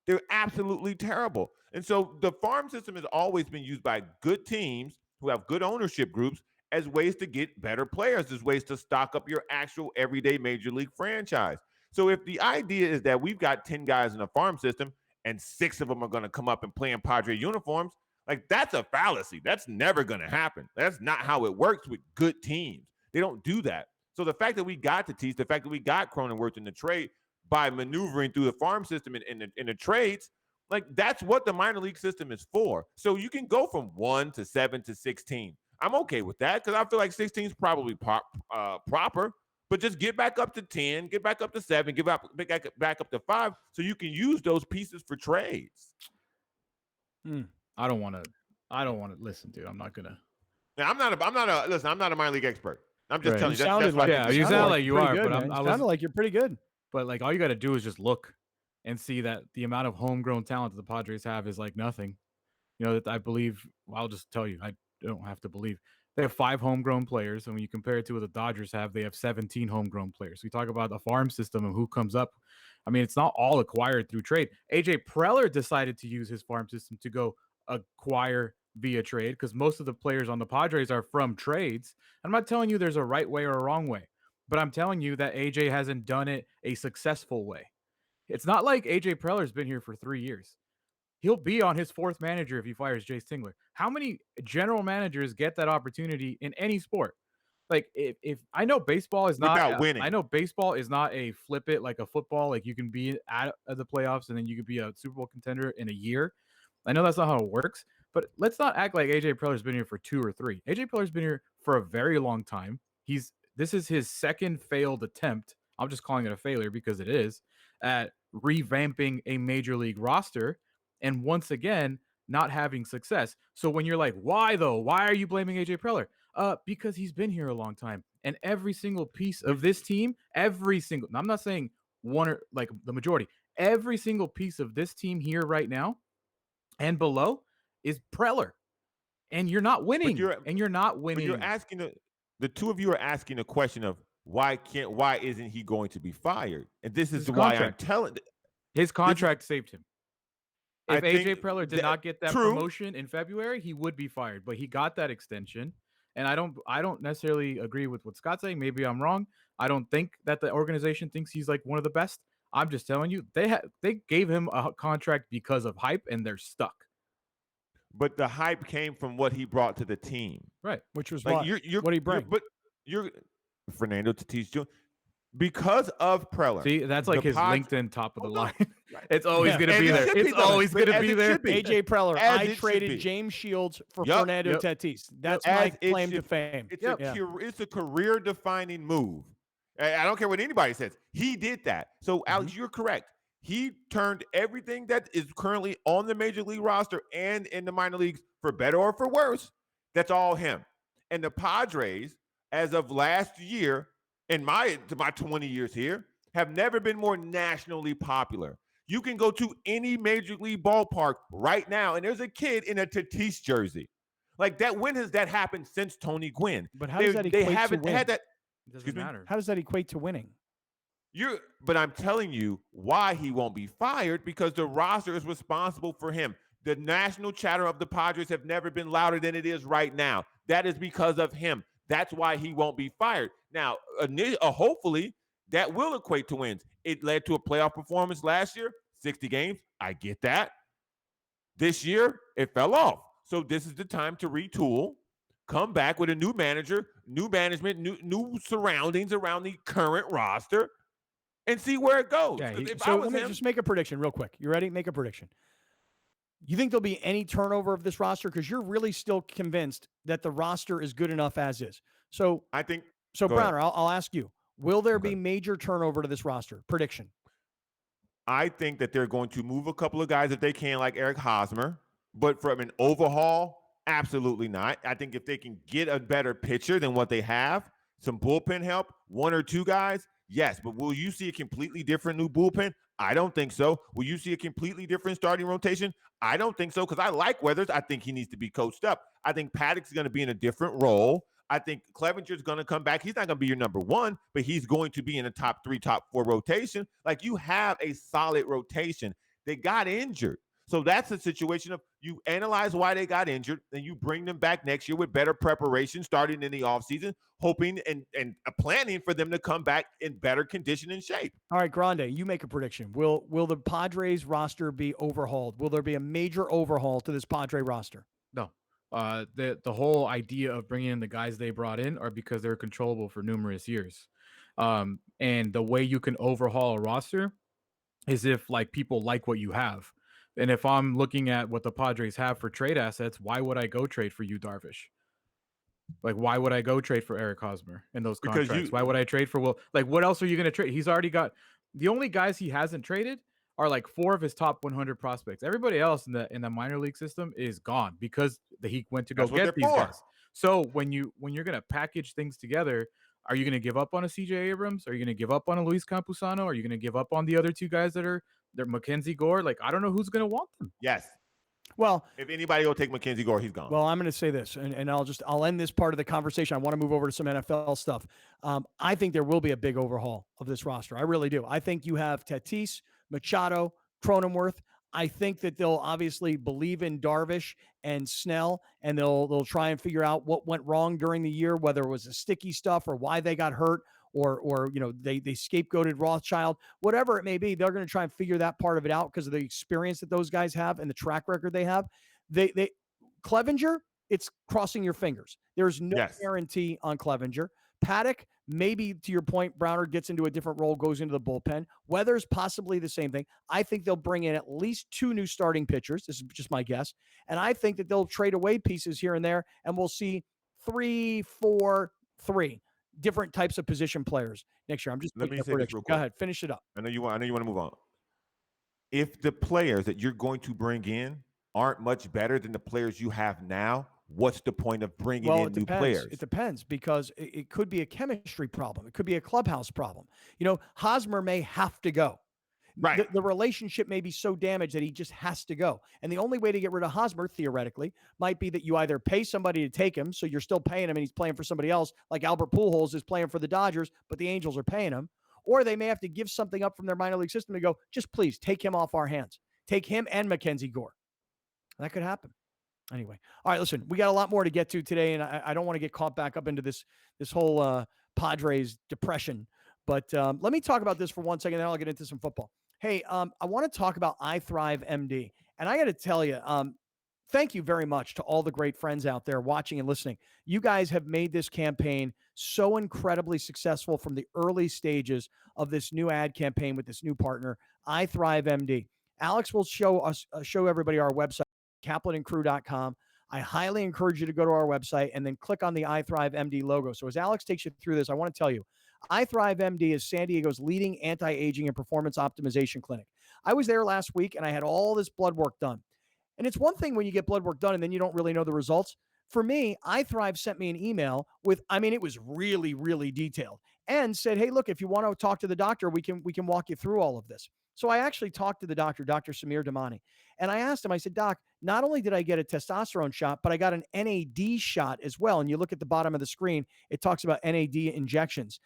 They're absolutely terrible. And so the farm system has always been used by good teams who have good ownership groups as ways to get better players, as ways to stock up your actual everyday major league franchise. So if the idea is that we've got 10 guys in a farm system and 6 of them are going to come up and play in Padre uniforms, like that's a fallacy. That's never going to happen. That's not how it works with good teams. They don't do that. So the fact that we got Tatis, the fact that we got Cronenworth in the trade by maneuvering through the farm system in the trades, like that's what the minor league system is for. So you can go from 1 to 7 to 16. I'm okay with that because I feel like 16 is probably proper. But just get back up to 10, get back up to 7, get back up to 5, so you can use those pieces for trades. I don't want to listen, dude. I'm not gonna. Now, I'm not a minor league expert. I'm just telling you. You sound like you are, good, but man. Sounded like you're pretty good. But like all you got to do is just look and see that the amount of homegrown talent that the Padres have is like nothing. You know, that I believe. Well, I'll just tell you, I don't have to believe. They have 5 homegrown players, and when you compare it to what the Dodgers have, they have 17 homegrown players. We talk about the farm system and who comes up. I mean, it's not all acquired through trade. AJ Preller decided to use his farm system to go acquire via trade because most of the players on the Padres are from trades. I'm not telling you there's a right way or a wrong way, but I'm telling you that AJ hasn't done it a successful way. It's not like AJ Preller's been here for 3 years. He'll be on his 4th manager if he fires Jace Tingler. How many general managers get that opportunity in any sport? Like if I know baseball is not without winning. I know baseball is not a flip it like a football. Like you can be at the playoffs and then you could be a Super Bowl contender in a year. I know that's not how it works, but let's not act like AJ Preller's been here for 2 or 3. AJ Preller's been here for a very long time. This is his 2nd failed attempt. I'm just calling it a failure because it is at revamping a major league roster. And once again, not having success. So when you're like, why though? Why are you blaming AJ Preller? Because he's been here a long time. And every single piece of this team, I'm not saying one or like the majority, every single piece of this team here right now and below is Preller. And you're not winning. But you're asking the two of you are asking a question of why isn't he going to be fired? And this is why I'm telling. His contract saved him. If AJ Preller did not get that true. promotion in February, he would be fired. But he got that extension, and I don't necessarily agree with what Scott's saying. Maybe I'm wrong. I don't think that the organization thinks he's like one of the best. I'm just telling you, they gave him a contract because of hype, and they're stuck. But the hype came from what he brought to the team, right? Which was like what he bring. You're Fernando Tatis Jr. Because of Preller. See, that's like his LinkedIn top of the line. It's always going to be there. It's always going to be there. AJ Preller. I traded James Shields for Fernando Tatis. That's my claim to fame. It's a career-defining move. I don't care what anybody says. He did that. So, Alex, you're correct. He turned everything that is currently on the major league roster and in the minor leagues, for better or for worse, that's all him. And the Padres, as of last year, in my 20 years here, have never been more nationally popular. You can go to any major league ballpark right now, and there's a kid in a Tatis jersey. Like that. When has that happened since Tony Gwynn? But how does that equate they haven't to win? had that. It doesn't matter. How does that equate to winning? But I'm telling you why he won't be fired, because the roster is responsible for him. The national chatter of the Padres have never been louder than it is right now. That is because of him. That's why he won't be fired. Now, hopefully, that will equate to wins. It led to a playoff performance last year, 60 games. I get that. This year, it fell off. So this is the time to retool, come back with a new manager, new management, new surroundings around the current roster, and see where it goes. Yeah, so let me just make a prediction real quick. You ready? Make a prediction. You think there'll be any turnover of this roster? Because you're really still convinced that the roster is good enough as is. So I think. So Browner, I'll ask you: will there be major turnover to this roster? Prediction. I think that they're going to move a couple of guys if they can, like Eric Hosmer. But from an overhaul, absolutely not. I think if they can get a better pitcher than what they have, some bullpen help, one or two guys, yes. But will you see a completely different new bullpen? I don't think so. Will you see a completely different starting rotation? I don't think so, because I like Weathers. I think he needs to be coached up. I think Paddock's is going to be in a different role. I think Clevenger's going to come back. He's not going to be your number one, but he's going to be in a top 3, top 4 rotation. Like, you have a solid rotation. They got injured. So that's a situation of you analyze why they got injured, and you bring them back next year with better preparation starting in the offseason, hoping and planning for them to come back in better condition and shape. All right, Grande, you make a prediction. Will the Padres roster be overhauled? Will there be a major overhaul to this Padre roster? No. The whole idea of bringing in the guys they brought in are because they're controllable for numerous years. And the way you can overhaul a roster is if like people like what you have. And if I'm looking at what the Padres have for trade assets, why would I go trade for Yu Darvish? Like, why would I go trade for Eric Hosmer in those contracts? Why would I trade for Will? Like, what else are you going to trade? He's already got the only guys he hasn't traded are like 4 of his top 100 prospects. Everybody else in the minor league system is gone because he went to go get these guys. So when you're going to package things together, are you going to give up on a CJ Abrams? Are you going to give up on a Luis Campusano? Are you going to give up on the other two guys they're Mackenzie Gore? Like, I don't know who's going to want them. Yes. Well, if anybody will take Mackenzie Gore, he's gone. Well, I'm going to say this, and I'll end this part of the conversation. I want to move over to some NFL stuff. I think there will be a big overhaul of this roster. I really do. I think you have Tatis, Machado, Cronenworth. I think that they'll obviously believe in Darvish and Snell, and they'll try and figure out what went wrong during the year, whether it was the sticky stuff or why they got hurt, or they scapegoated Rothschild, whatever it may be. They're going to try and figure that part of it out because of the experience that those guys have and the track record they have. Clevenger, it's crossing your fingers. There's no guarantee on Clevenger. Paddock, maybe to your point, Browner gets into a different role, goes into the bullpen. Weathers, possibly the same thing. I think they'll bring in at least 2 new starting pitchers. This is just my guess. And I think that they'll trade away pieces here and there, and we'll see 3, 4, 3 different types of position players next year. I'm just Let me say this real quick. Go ahead, finish it up. I know you want to move on. If the players that you're going to bring in aren't much better than the players you have now, what's the point of bringing in new players? It depends, because it could be a chemistry problem. It could be a clubhouse problem. Hosmer may have to go. Right. The relationship may be so damaged that he just has to go. And the only way to get rid of Hosmer, theoretically, might be that you either pay somebody to take him, so you're still paying him and he's playing for somebody else, like Albert Pujols is playing for the Dodgers, but the Angels are paying him. Or they may have to give something up from their minor league system to go, just please take him off our hands. Take him and Mackenzie Gore. That could happen. Anyway, all right, listen, we got a lot more to get to today, and I don't want to get caught back up into this whole Padres depression. But let me talk about this for 1 second, then I'll get into some football. Hey, I want to talk about iThrive MD. And I got to tell you, thank you very much to all the great friends out there watching and listening. You guys have made this campaign so incredibly successful from the early stages of this new ad campaign with this new partner, iThrive MD. Alex will show everybody our website, kaplanandcrew.com. I highly encourage you to go to our website and then click on the iThrive MD logo. So as Alex takes you through this, I want to tell you, iThrive MD is San Diego's leading anti-aging and performance optimization clinic. I was there last week and I had all this blood work done. And it's one thing when you get blood work done and then you don't really know the results. For me, iThrive sent me an email with, it was really, really detailed. and said, hey, look, if you want to talk to the doctor, we can walk you through all of this. So I actually talked to the doctor, Dr. Samir Damani, and I asked him, I said, Doc, not only did I get a testosterone shot, but I got an NAD shot as well. And you look at the bottom of the screen, it talks about NAD injections.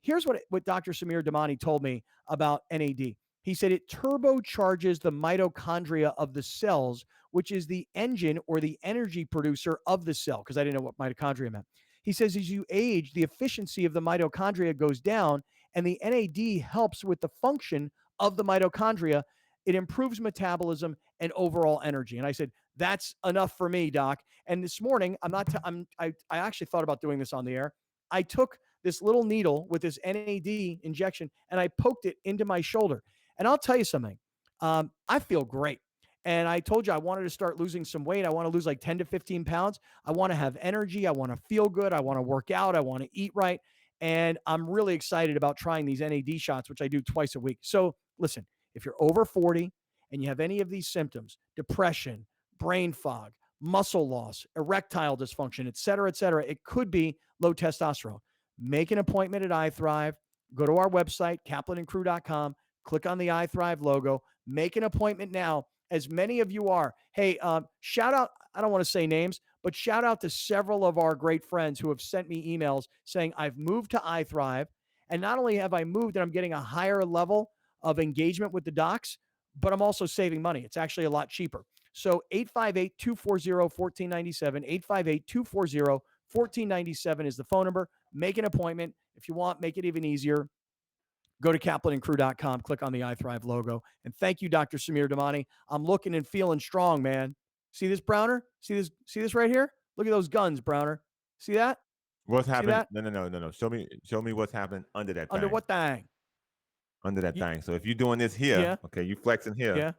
Here's what Dr. Samir Damani told me about NAD. He said it turbocharges the mitochondria of the cells, which is the engine or the energy producer of the cell, because I didn't know what mitochondria meant. He says as you age, the efficiency of the mitochondria goes down, and the NAD helps with the function of the mitochondria. It improves metabolism and overall energy. And I said, that's enough for me, Doc. And this morning, I actually thought about doing this on the air. I took this little needle with this NAD injection and I poked it into my shoulder. And I'll tell you something, I feel great. And I told you I wanted to start losing some weight. I want to lose like 10 to 15 pounds. I want to have energy. I want to feel good. I want to work out. I want to eat right. And I'm really excited about trying these NAD shots, which I do twice a week. So listen, if you're over 40 and you have any of these symptoms, depression, brain fog, muscle loss, erectile dysfunction, et cetera, it could be low testosterone. Make an appointment at iThrive. Go to our website, kaplanandcrew.com. Click on the iThrive logo. Make an appointment now, as many of you are. Hey, shout out, I don't want to say names, but shout out to several of our great friends who have sent me emails saying, I've moved to iThrive, and not only have I moved and I'm getting a higher level of engagement with the docs, but I'm also saving money. It's actually a lot cheaper. So 858-240-1497, 858-240-1497 is the phone number. Make an appointment. If you want, make it even easier. Go to kaplanandcrew.com, click on the iThrive logo. And thank you, Dr. Samir Damani. I'm looking and feeling strong, man. See this, Browner? See this right here? Look at those guns, Browner. See that? What's happening? No. Show me what's happening under that thing. Under what thing? Under that thing. So if you're doing this here, okay, you flexing here. Yeah.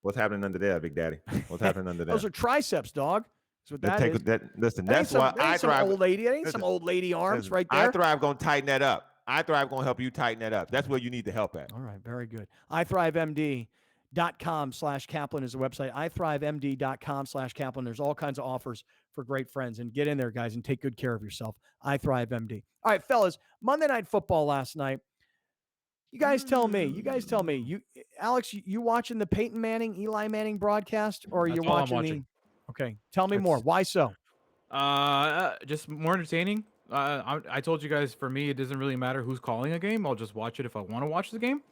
What's happening under there, Big Daddy? What's happening under there? Those are triceps, dog. That's what that is. Listen, that's why iThrive. Old lady. That ain't some old lady arms right there. iThrive gonna tighten that up. iThrive gonna help you tighten that up. That's where you need the help at. All right, very good. iThriveMD.com/Kaplan is the website. iThriveMD.com/Kaplan. There's all kinds of offers for great friends. And get in there, guys, and take good care of yourself. iThriveMD. All right, fellas, Monday Night Football last night. You guys tell me. You, Alex, you watching the Peyton Manning, Eli Manning broadcast, or are you watching? Okay, tell me more. Why so? Just more entertaining. I told you guys, for me, it doesn't really matter who's calling a game. I'll just watch it if I want to watch the game.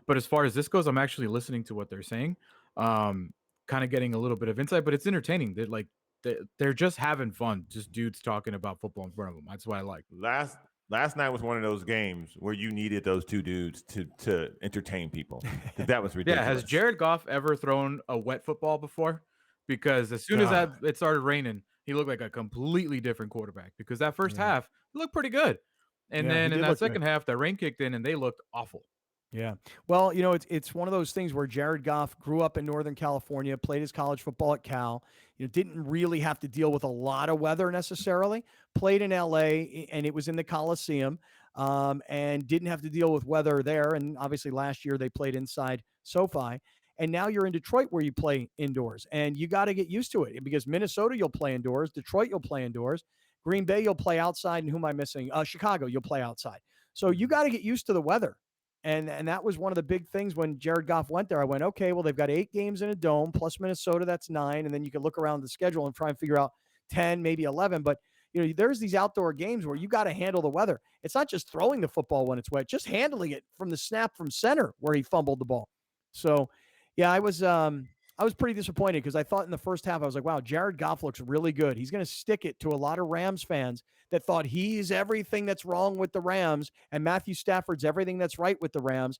But as far as this goes, I'm actually listening to what they're saying, kind of getting a little bit of insight. But it's entertaining. They're just having fun, just dudes talking about football in front of them. That's what I like. Last night was one of those games where you needed those two dudes to entertain people. That was ridiculous. Yeah, has Jared Goff ever thrown a wet football before? Because as soon as it started raining, he looked like a completely different quarterback. Because that first half, he looked pretty good. And then in that second half, the rain kicked in and they looked awful. Yeah. Well, it's one of those things where Jared Goff grew up in Northern California, played his college football at Cal, didn't really have to deal with a lot of weather necessarily, played in LA, and it was in the Coliseum, and didn't have to deal with weather there. And obviously last year they played inside SoFi. And now you're in Detroit where you play indoors, and you got to get used to it, because Minnesota, you'll play indoors. Detroit, you'll play indoors. Green Bay, you'll play outside. And who am I missing? Chicago, you'll play outside. So you got to get used to the weather. And that was one of the big things when Jared Goff went there. I went, okay, well, they've got 8 games in a dome plus Minnesota. That's 9. And then you can look around the schedule and try and figure out 10, maybe 11. But, there's these outdoor games where you got to handle the weather. It's not just throwing the football when it's wet, just handling it from the snap from center where he fumbled the ball. So, yeah, I was pretty disappointed, because I thought in the first half, I was like, wow, Jared Goff looks really good. He's going to stick it to a lot of Rams fans that thought he's everything that's wrong with the Rams and Matthew Stafford's everything that's right with the Rams.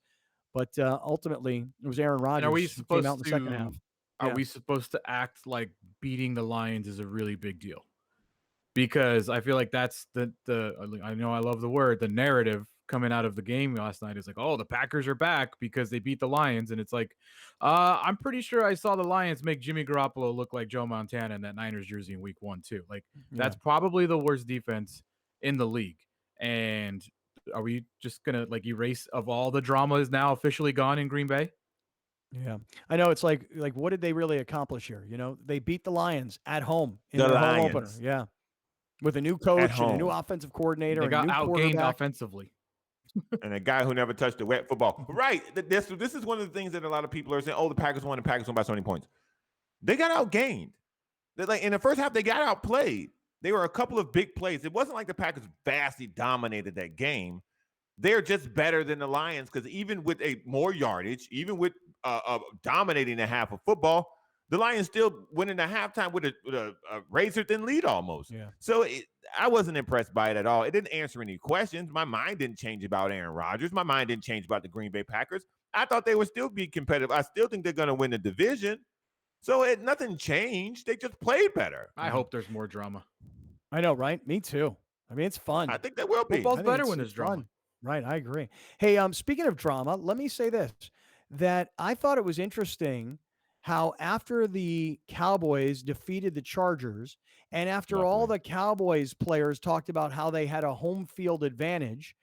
But ultimately, it was Aaron Rodgers who came out in the second half. Are we supposed to act like beating the Lions is a really big deal? Because I feel like that's I know I love the word, the narrative coming out of the game last night is like, oh, the Packers are back because they beat the Lions. And it's like, I'm pretty sure I saw the Lions make Jimmy Garoppolo look like Joe Montana in that Niners jersey in week 1 too. Like, that's probably the worst defense in the league. And are we just going to erase of all the drama is now officially gone in Green Bay? Yeah. I know, it's like what did they really accomplish here? They beat the Lions at home in their home opener. Yeah. With a new coach and a new offensive coordinator. They got and a new outgained offensively. And a guy who never touched a wet football. Right. This is one of the things that a lot of people are saying, oh, the Packers won by so many points. They got outgained. In the first half, they got outplayed. There were a couple of big plays. It wasn't like the Packers vastly dominated that game. They're just better than the Lions because even with a more yardage, even with dominating a half of football, the Lions still went into halftime with a razor-thin lead almost. Yeah. So I wasn't impressed by it at all. It didn't answer any questions. My mind didn't change about Aaron Rodgers. My mind didn't change about the Green Bay Packers. I thought they would still be competitive. I still think they're going to win the division. So nothing changed. They just played better. I hope there's more drama. I know, right? Me too. I mean, it's fun. I think there will be. Football's better when there's drama. Fun. Right, I agree. Hey, speaking of drama, let me say this, that I thought it was interesting how after the Cowboys defeated the Chargers and after all the Cowboys players talked about how they had a home field advantage,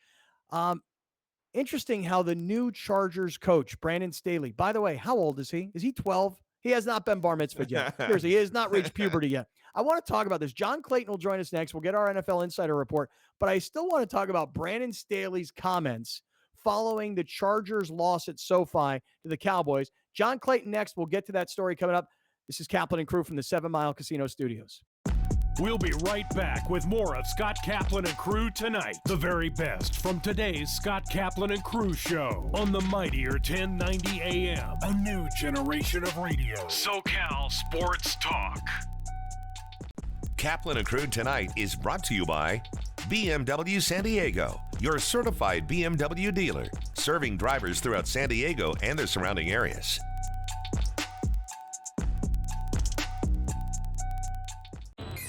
interesting how the new Chargers coach, Brandon Staley, by the way, how old is he? Is he 12? He has not been bar mitzvahed yet. Seriously, he has not reached puberty yet. I want to talk about this. John Clayton will join us next. We'll get our NFL Insider Report, but I still want to talk about Brandon Staley's comments following the Chargers' loss at SoFi to the Cowboys. John Clayton next. We'll get to that story coming up. This is Kaplan and Crew from the 7 Mile Casino Studios. We'll be right back with more of Scott Kaplan and Crew tonight. The very best from today's Scott Kaplan and Crew show on the mightier 1090 AM. A new generation of radio. SoCal Sports Talk. Kaplan and Crew tonight is brought to you by BMW San Diego, your certified BMW dealer, serving drivers throughout San Diego and the surrounding areas.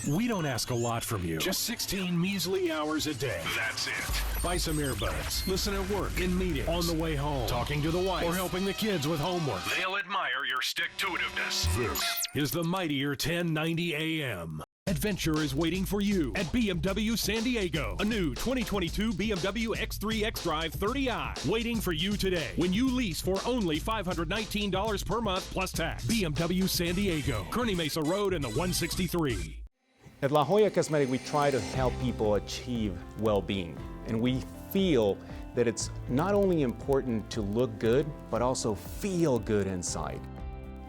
We don't ask a lot from you. Just 16 measly hours a day. That's it. Buy some earbuds. Listen at work, in meetings, on the way home, talking to the wife, or helping the kids with homework. They'll admire your stick-to-itiveness. This is the mightier 1090 AM. Adventure is waiting for you at BMW San Diego. A new 2022 BMW X3 X-Drive 30i waiting for you today when you lease for only $519 per month plus tax. BMW San Diego, Kearney Mesa Road and the 163. At La Jolla Cosmetic, we try to help people achieve well-being, and we feel that it's not only important to look good, but also feel good inside.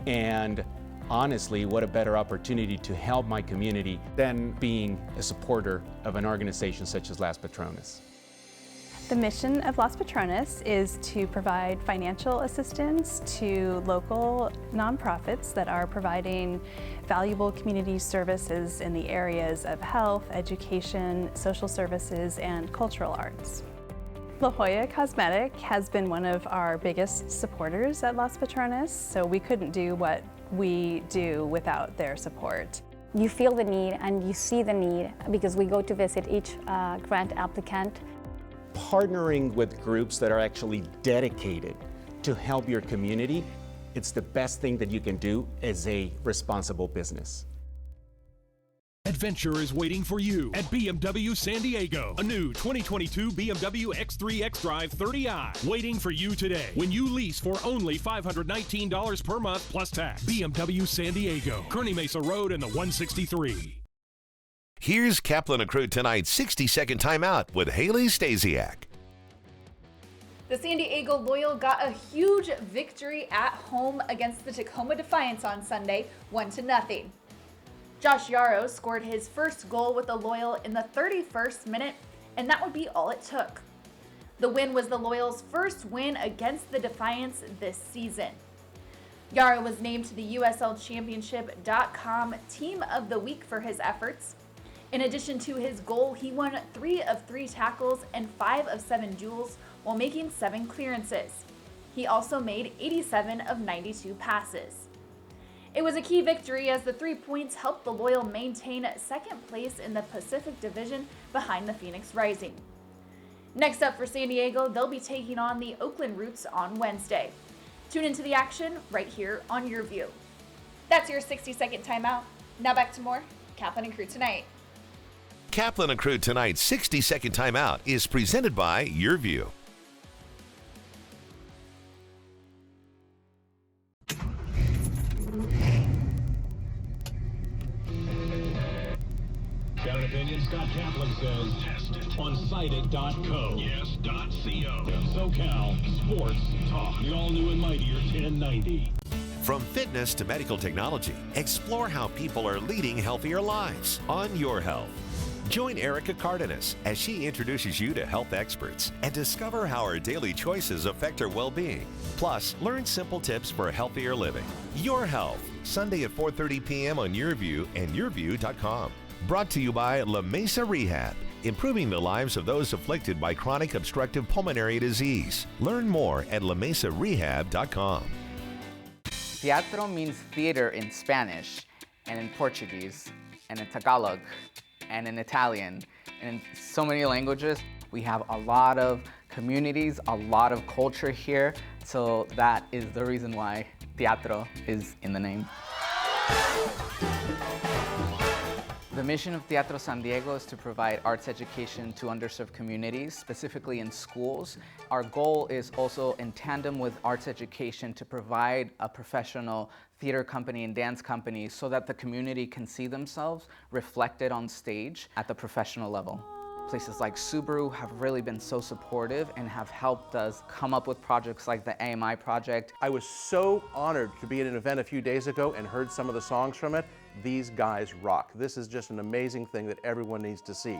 And honestly, what a better opportunity to help my community than being a supporter of an organization such as Las Patronas. The mission of Las Patronas is to provide financial assistance to local nonprofits that are providing valuable community services in the areas of health, education, social services, and cultural arts. La Jolla Cosmetic has been one of our biggest supporters at Las Patronas, so we couldn't do what we do without their support. You feel the need and you see the need because we go to visit each grant applicant. Partnering with groups that are actually dedicated to help your community, it's the best thing that you can do as a responsible business. Adventure is waiting for you at BMW San Diego. A new 2022 BMW X3 X-Drive 30i waiting for you today when you lease for only $519 per month plus tax. BMW San Diego, Kearney Mesa Road and the 163. Here's Kaplan and Crew tonight's 60-second timeout with Haley Stasiak. The San Diego Loyal got a huge victory at home against the Tacoma Defiance on Sunday, 1-0. Josh Yarrow scored his first goal with the Loyal in the 31st minute, and that would be all it took. The win was the Loyal's first win against the Defiance this season. Yarrow was named to the USLChampionship.com Team of the Week for his efforts. In addition to his goal, he won 3 of 3 tackles and 5 of 7 duels while making 7 clearances. He also made 87 of 92 passes. It was a key victory as the 3 points helped the Loyal maintain second place in the Pacific Division behind the Phoenix Rising. Next up for San Diego, they'll be taking on the Oakland Roots on Wednesday. Tune into the action right here on Your View. That's your 60-second timeout. Now back to more Kaplan and Crew tonight. Kaplan and Crew tonight's 60-second timeout is presented by Your View. Got an opinion? Scott Kaplan says test it on cited.co. Yes, .co. SoCal Sports Talk. The all-new and mightier 1090. From fitness to medical technology, explore how people are leading healthier lives on Your Health. Join Erica Cardenas as she introduces you to health experts and discover how our daily choices affect our well-being. Plus, learn simple tips for healthier living. Your Health, Sunday at 4:30 p.m. on YourView and YourView.com. Brought to you by La Mesa Rehab, improving the lives of those afflicted by chronic obstructive pulmonary disease. Learn more at LaMesaRehab.com. Teatro means theater in Spanish, and in Portuguese, and in Tagalog, and in Italian, and in so many languages. We have a lot of communities, a lot of culture here, so that is the reason why teatro is in the name. The mission of Teatro San Diego is to provide arts education to underserved communities, specifically in schools. Our goal is also in tandem with arts education to provide a professional theater company and dance company so that the community can see themselves reflected on stage at the professional level. Places like Subaru have really been so supportive and have helped us come up with projects like the AMI project. I was so honored to be at an event a few days ago and heard some of the songs from it. These guys rock. This is just an amazing thing that everyone needs to see.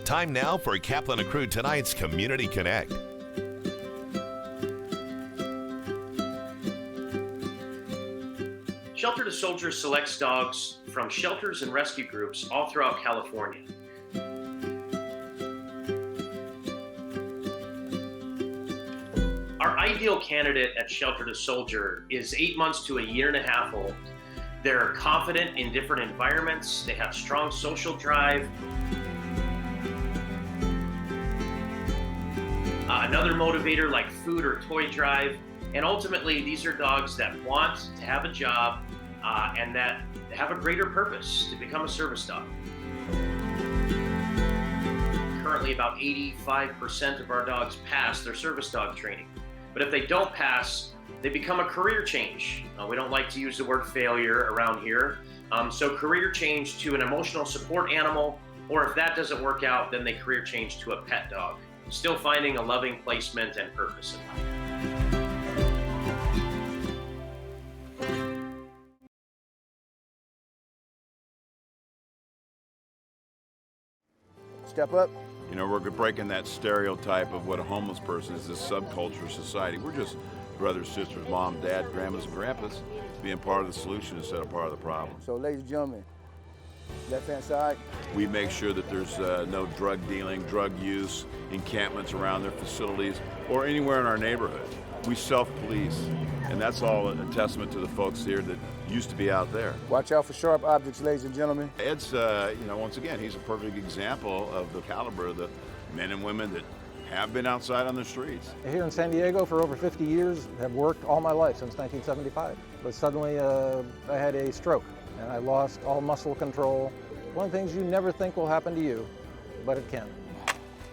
Time now for Kaplan and Crew tonight's Community Connect. Shelter to Soldiers selects dogs from shelters and rescue groups all throughout California. Our ideal candidate at Shelter to Soldier is 8 months to a year and a half old. They're confident in different environments, they have strong social drive. Another motivator like food or toy drive. And ultimately, these are dogs that want to have a job and that have a greater purpose to become a service dog. Currently, about 85% of our dogs pass their service dog training. But if they don't pass, they become a career change. We don't like to use the word failure around here. So career change to an emotional support animal, or if that doesn't work out, then they career change to a pet dog. Still finding a loving placement and purpose in life. Step up. You know, we're breaking that stereotype of what a homeless person is, this subculture society. We're just brothers, sisters, mom, dad, grandmas, and grandpas, being part of the solution instead of part of the problem. So, ladies and gentlemen, left-hand side. We make sure that there's no drug dealing, drug use, encampments around their facilities, or anywhere in our neighborhood. We self-police, and that's all a testament to the folks here that used to be out there. Watch out for sharp objects, ladies and gentlemen. Ed's, you know, once again, he's a perfect example of the caliber of the men and women that have been outside on the streets. Here in San Diego for over 50 years, have worked all my life since 1975. But suddenly I had a stroke and I lost all muscle control. One of the things you never think will happen to you, but it can.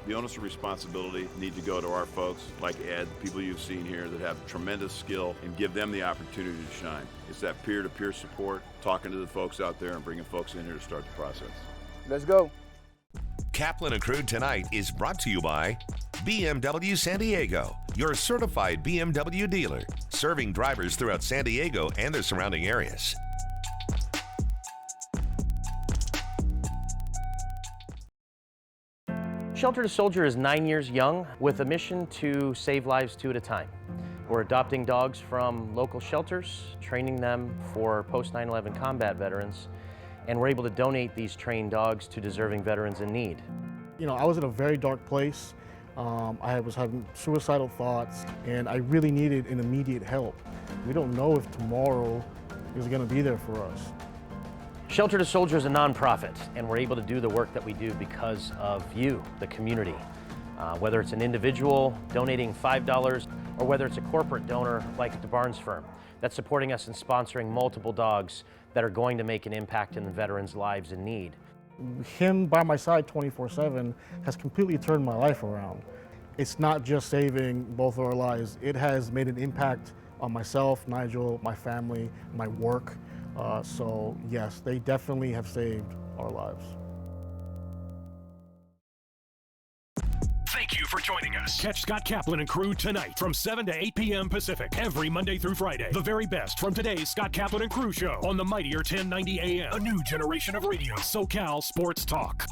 The onus of responsibility need to go to our folks like Ed, people you've seen here that have tremendous skill, and give them the opportunity to shine. It's that peer-to-peer support, talking to the folks out there and bringing folks in here to start the process. Let's go. Kaplan and Crew tonight is brought to you by BMW San Diego, your certified BMW dealer, serving drivers throughout San Diego and the surrounding areas. Shelter to Soldier is 9 years young with a mission to save lives 2 at a time. We're adopting dogs from local shelters, training them for post 9/11 combat veterans, and we're able to donate these trained dogs to deserving veterans in need. You know, I was in a very dark place. I was having suicidal thoughts, and I really needed an immediate help. We don't know if tomorrow is going to be there for us. Shelter to Soldier is a nonprofit, and we're able to do the work that we do because of you, the community. Whether it's an individual donating $5 or whether it's a corporate donor like the Barnes firm that's supporting us and sponsoring multiple dogs that are going to make an impact in the veterans' lives in need. Him by my side 24/7 has completely turned my life around. it's not just saving both of our lives. It has made an impact on myself, Nigel, my family, my work. So yes, they definitely have saved our lives. Thank you for joining us. Catch Scott Kaplan and crew tonight from 7 to 8 p.m. Pacific every Monday through Friday. The very best from today's Scott Kaplan and crew show on the mightier 1090 AM. A new generation of radio, SoCal Sports Talk.